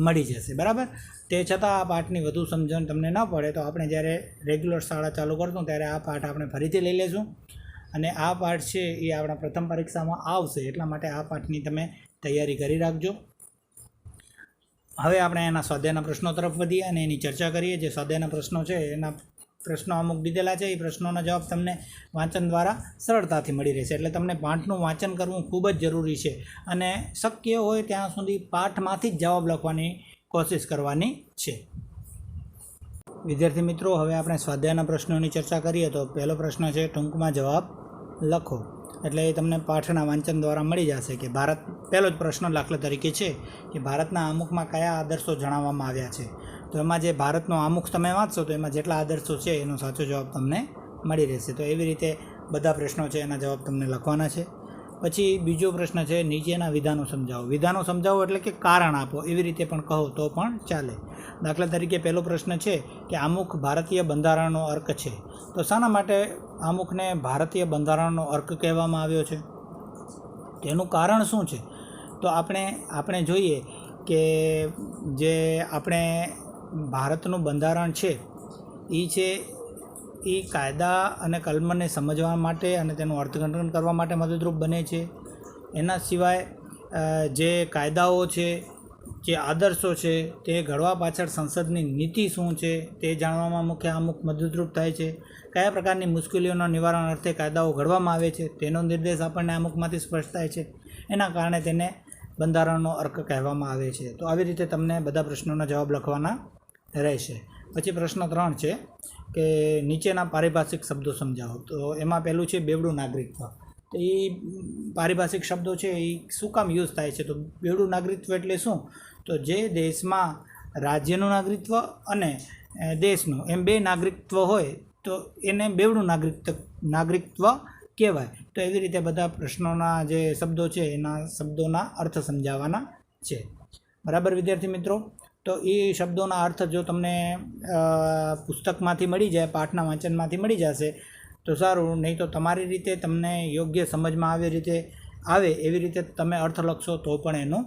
મળી જશે. બરાબર. તે છતાં આ પાઠની વધુ સમજણ તમને ન પડે તો આપણે જ્યારે રેગ્યુલર શાળા ચાલુ કરશું ત્યારે આ પાઠ આપણે ફરીથી લઈ લેશું, અને આ પાઠ છે એ આપણા પ્રથમ પરીક્ષામાં આવશે એટલા માટે આ પાઠની તમે તૈયારી કરી રાખજો. હવે આપણે એના સ્વાધ્યાયના પ્રશ્નો તરફ વધીએ અને એની ચર્ચા કરીએ. જે સ્વાધ્યાયના પ્રશ્નો છે એના પ્રશ્નો અમુક દીધેલા છે, એ પ્રશ્નોના જવાબ તમને વાંચન દ્વારા સરળતાથી મળી રહેશે. એટલે તમને પાઠનું વાંચન કરવું ખૂબ જ જરૂરી છે, અને શક્ય હોય ત્યાં સુધી પાઠમાંથી જ જવાબ લખવાની કોશિશ કરવાની છે. વિદ્યાર્થી મિત્રો, હવે આપણે સ્વાધ્યાયના પ્રશ્નોની ચર્ચા કરીએ. તો પહેલો પ્રશ્ન છે ટૂંકમાં જવાબ લખો. એટલે એ તમને પાઠના વાંચન દ્વારા મળી જશે કે ભારત, પહેલો જ પ્રશ્ન દાખલા તરીકે છે કે ભારતના આમુખમાં કયા આદર્શો જણાવવામાં આવ્યા છે. તો એમાં જે ભારતનો આમુખ તમે વાંચશો તો એમાં જેટલા આદર્શો છે એનો સાચો જવાબ તમને મળી રહેશે. તો એવી રીતે બધા પ્રશ્નો છે એના જવાબ તમને લખવાના છે. પછી બીજો પ્રશ્ન છે, નીચેના વિધાનો સમજાવો. વિધાનો સમજાવો એટલે કે કારણ આપો, એવી રીતે પણ કહો તો પણ ચાલે. દાખલા તરીકે પહેલો પ્રશ્ન છે કે આમુખ ભારતીય બંધારણનો અર્ક છે. તો શાના માટે આમુખને ભારતીય બંધારણનો અર્ક કહેવામાં આવ્યો છે? તેનું કારણ શું છે? તો આપણે જોઈએ કે જે આપણે ભારતનું બંધારણ છે એ કાયદા અને કલમને સમજવા માટે અને તેનું અર્થઘટન કરવા માટે મદદરૂપ બને છે. એના સિવાય જે કાયદાઓ છે, જે આદર્શો છે, તે ઘડવા પાછળ સંસદની નીતિ શું છે તે જાણવામાં મુખ્ય આમુખ મદદરૂપ થાય છે. કયા પ્રકારની મુશ્કેલીઓના નિવારણ અર્થે કાયદાઓ ઘડવામાં આવે છે તેનો નિર્દેશ આપણને આમુખમાંથી સ્પષ્ટ થાય છે. એના કારણે તેને બંધારણનો અર્ક કહેવામાં આવે છે. તો આવી રીતે તમને બધા પ્રશ્નોના જવાબ લખવાના રહેશે. પછી પ્રશ્ન 3 છે કે નીચેના પારિભાષિક શબ્દો સમજાવો. તો એમાં પહેલું છે બેવડું નાગરિકત્વ. તો એ પારિભાષિક શબ્દો છે એ શું કામ યુઝ થાય છે? તો બેવડું નાગરિકત્વ એટલે શું? તો જે દેશમાં રાજ્યનું નાગરિકત્વ અને દેશનું એમ બે નાગરિકત્વ હોય તો એને બેવડું નાગરિકત્વ કહેવાય. તો એવી રીતે બધા પ્રશ્નોના જે શબ્દો છે એના શબ્દોના અર્થ સમજાવવાના છે. બરાબર વિદ્યાર્થી મિત્રો? તો એ શબ્દોના અર્થ જો તમને પુસ્તકમાંથી મળી જાય, પાઠના વાંચનમાંથી મળી જશે તો સારું, નહીં તો તમારી રીતે તમને યોગ્ય સમજમાં આવે એવી રીતે તમે અર્થ લખશો તો પણ એનો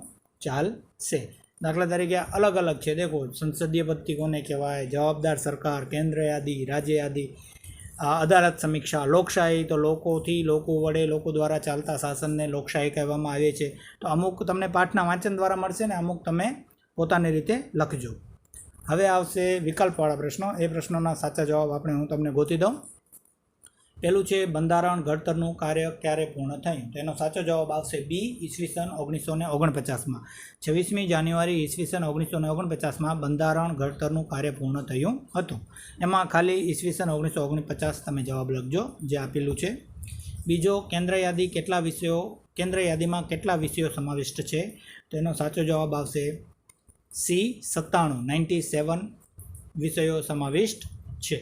ચાલશે. દાખલા તરીકે અલગ અલગ છે. દેખો, સંસદીય પદ્ધતિ કોને કહેવાય, જવાબદાર સરકાર, કેન્દ્ર યાદી, રાજ્ય યાદી, અદાલત સમીક્ષા, લોકશાહી તો લોકોથી, લોકો વડે, લોકો દ્વારા ચાલતા શાસનને લોકશાહી કહેવામાં આવે છે. તો અમુક તમને પાઠના વાંચન દ્વારા મળશે ને અમુક તમે પોતાની રીતે લખજો. હવે આવશે વિકલ્પવાળા પ્રશ્નો. એ પ્રશ્નોના સાચા જવાબ હું તમને ગોતી દઉં. પહેલું છે બંધારણ ઘડતરનું કાર્ય ક્યારે પૂર્ણ થયું? તો એનો સાચો જવાબ આવશે બી, ઈસવીસન 1949માં. 26મી જાન્યુઆરી ઈસવીસન 1949માં બંધારણ ઘડતરનું કાર્ય પૂર્ણ થયું હતું. એમાં ખાલી ઈસવીસન 1949 તમે જવાબ લખજો જે આપેલું છે. બીજો, કેન્દ્ર યાદીમાં કેટલા વિષયો સમાવિષ્ટ છે? તો એનો સાચો જવાબ આવશે સી, 97 વિષયો સમાવિષ્ટ છે.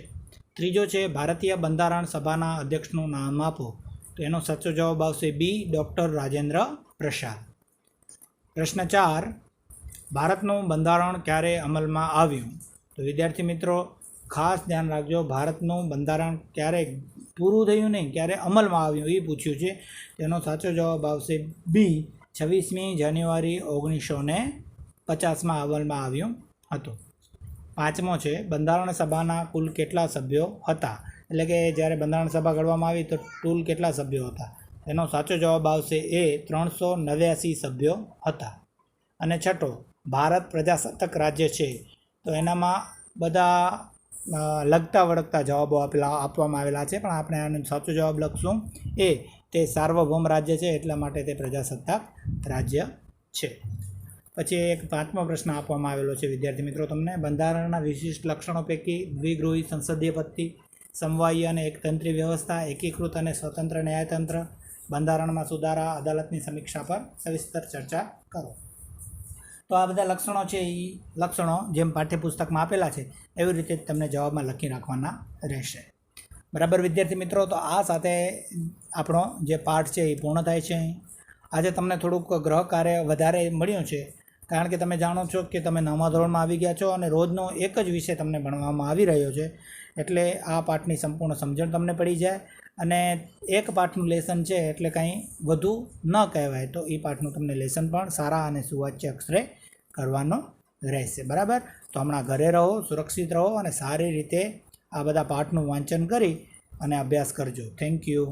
ત્રીજો છે ભારતીય બંધારણ સભાના અધ્યક્ષનું નામ આપો. તો એનો સાચો જવાબ આવશે બી, ડૉક્ટર રાજેન્દ્ર પ્રસાદ. પ્રશ્ન 4, ભારતનું બંધારણ ક્યારે અમલમાં આવ્યું? તો વિદ્યાર્થી મિત્રો ખાસ ધ્યાન રાખજો, ભારતનું બંધારણ ક્યારે પૂરું થયું નહીં, ક્યારે અમલમાં આવ્યું એ પૂછ્યું છે. તેનો સાચો જવાબ આવશે બી, 26મી જાન્યુઆરી 1950માં અમલમાં આવ્યું હતું. 5મો છે બંધારણ સભાના કુલ કેટલા સભ્યો હતા? એટલે કે જ્યારે બંધારણ સભા ઘડવામાં આવી તો કુલ કેટલા સભ્યો હતા? એનો સાચો જવાબ આવશે એ, 389 સભ્યો હતા. અને 6, ભારત પ્રજાસત્તાક રાજ્ય છે. તો એનામાં બધા લગતા વળગતા જવાબો આપવામાં આવેલા છે, પણ આપણે આનો સાચો જવાબ લખશું એ, તે સાર્વભૌમ રાજ્ય છે એટલા માટે તે પ્રજાસત્તાક રાજ્ય છે. પછી એક 5મો પ્રશ્ન આપવામાં આવેલો છે વિદ્યાર્થી મિત્રો તમને, બંધારણના વિશિષ્ટ લક્ષણો પૈકી દ્વિગૃહી સંસદીય પદ્ધતિ, સમવાયી અને એકતંત્રી વ્યવસ્થા, એકીકૃત અને સ્વતંત્ર ન્યાયતંત્ર, બંધારણમાં સુધારા, અદાલતની સમીક્ષા પર સવિસ્તર ચર્ચા કરો. તો આ બધા લક્ષણો છે એ લક્ષણો જેમ પાઠ્યપુસ્તકમાં આપેલા છે એવી રીતે જ તમને જવાબમાં લખી રાખવાના રહેશે. બરાબર વિદ્યાર્થી મિત્રો? તો આ સાથે આપણો જે પાઠ છે એ પૂર્ણ થાય છે. આજે તમને થોડુંક ગ્રહ કાર્ય વધારે મળ્યું છે કારણ કે તમે જાણો છો કે તમે 9મા ધોરણમાં આવી ગયા છો અને રોજનો એક જ વિષય તમને ભણવામાં આવી રહ્યો છે, એટલે આ પાઠની સંપૂર્ણ સમજણ તમને પડી જાય. અને એક પાઠનું લેસન છે એટલે કંઈ વધુ ન કહેવાય, તો એ પાઠનું તમને લેસન પણ સારા અને સુવાચ્ય અક્ષરે કરવાનો રહેશે. બરાબર? તો હમણાં ઘરે રહો, સુરક્ષિત રહો અને સારી રીતે આ બધા પાઠનું વાંચન કરી અને અભ્યાસ કરજો. Thank you.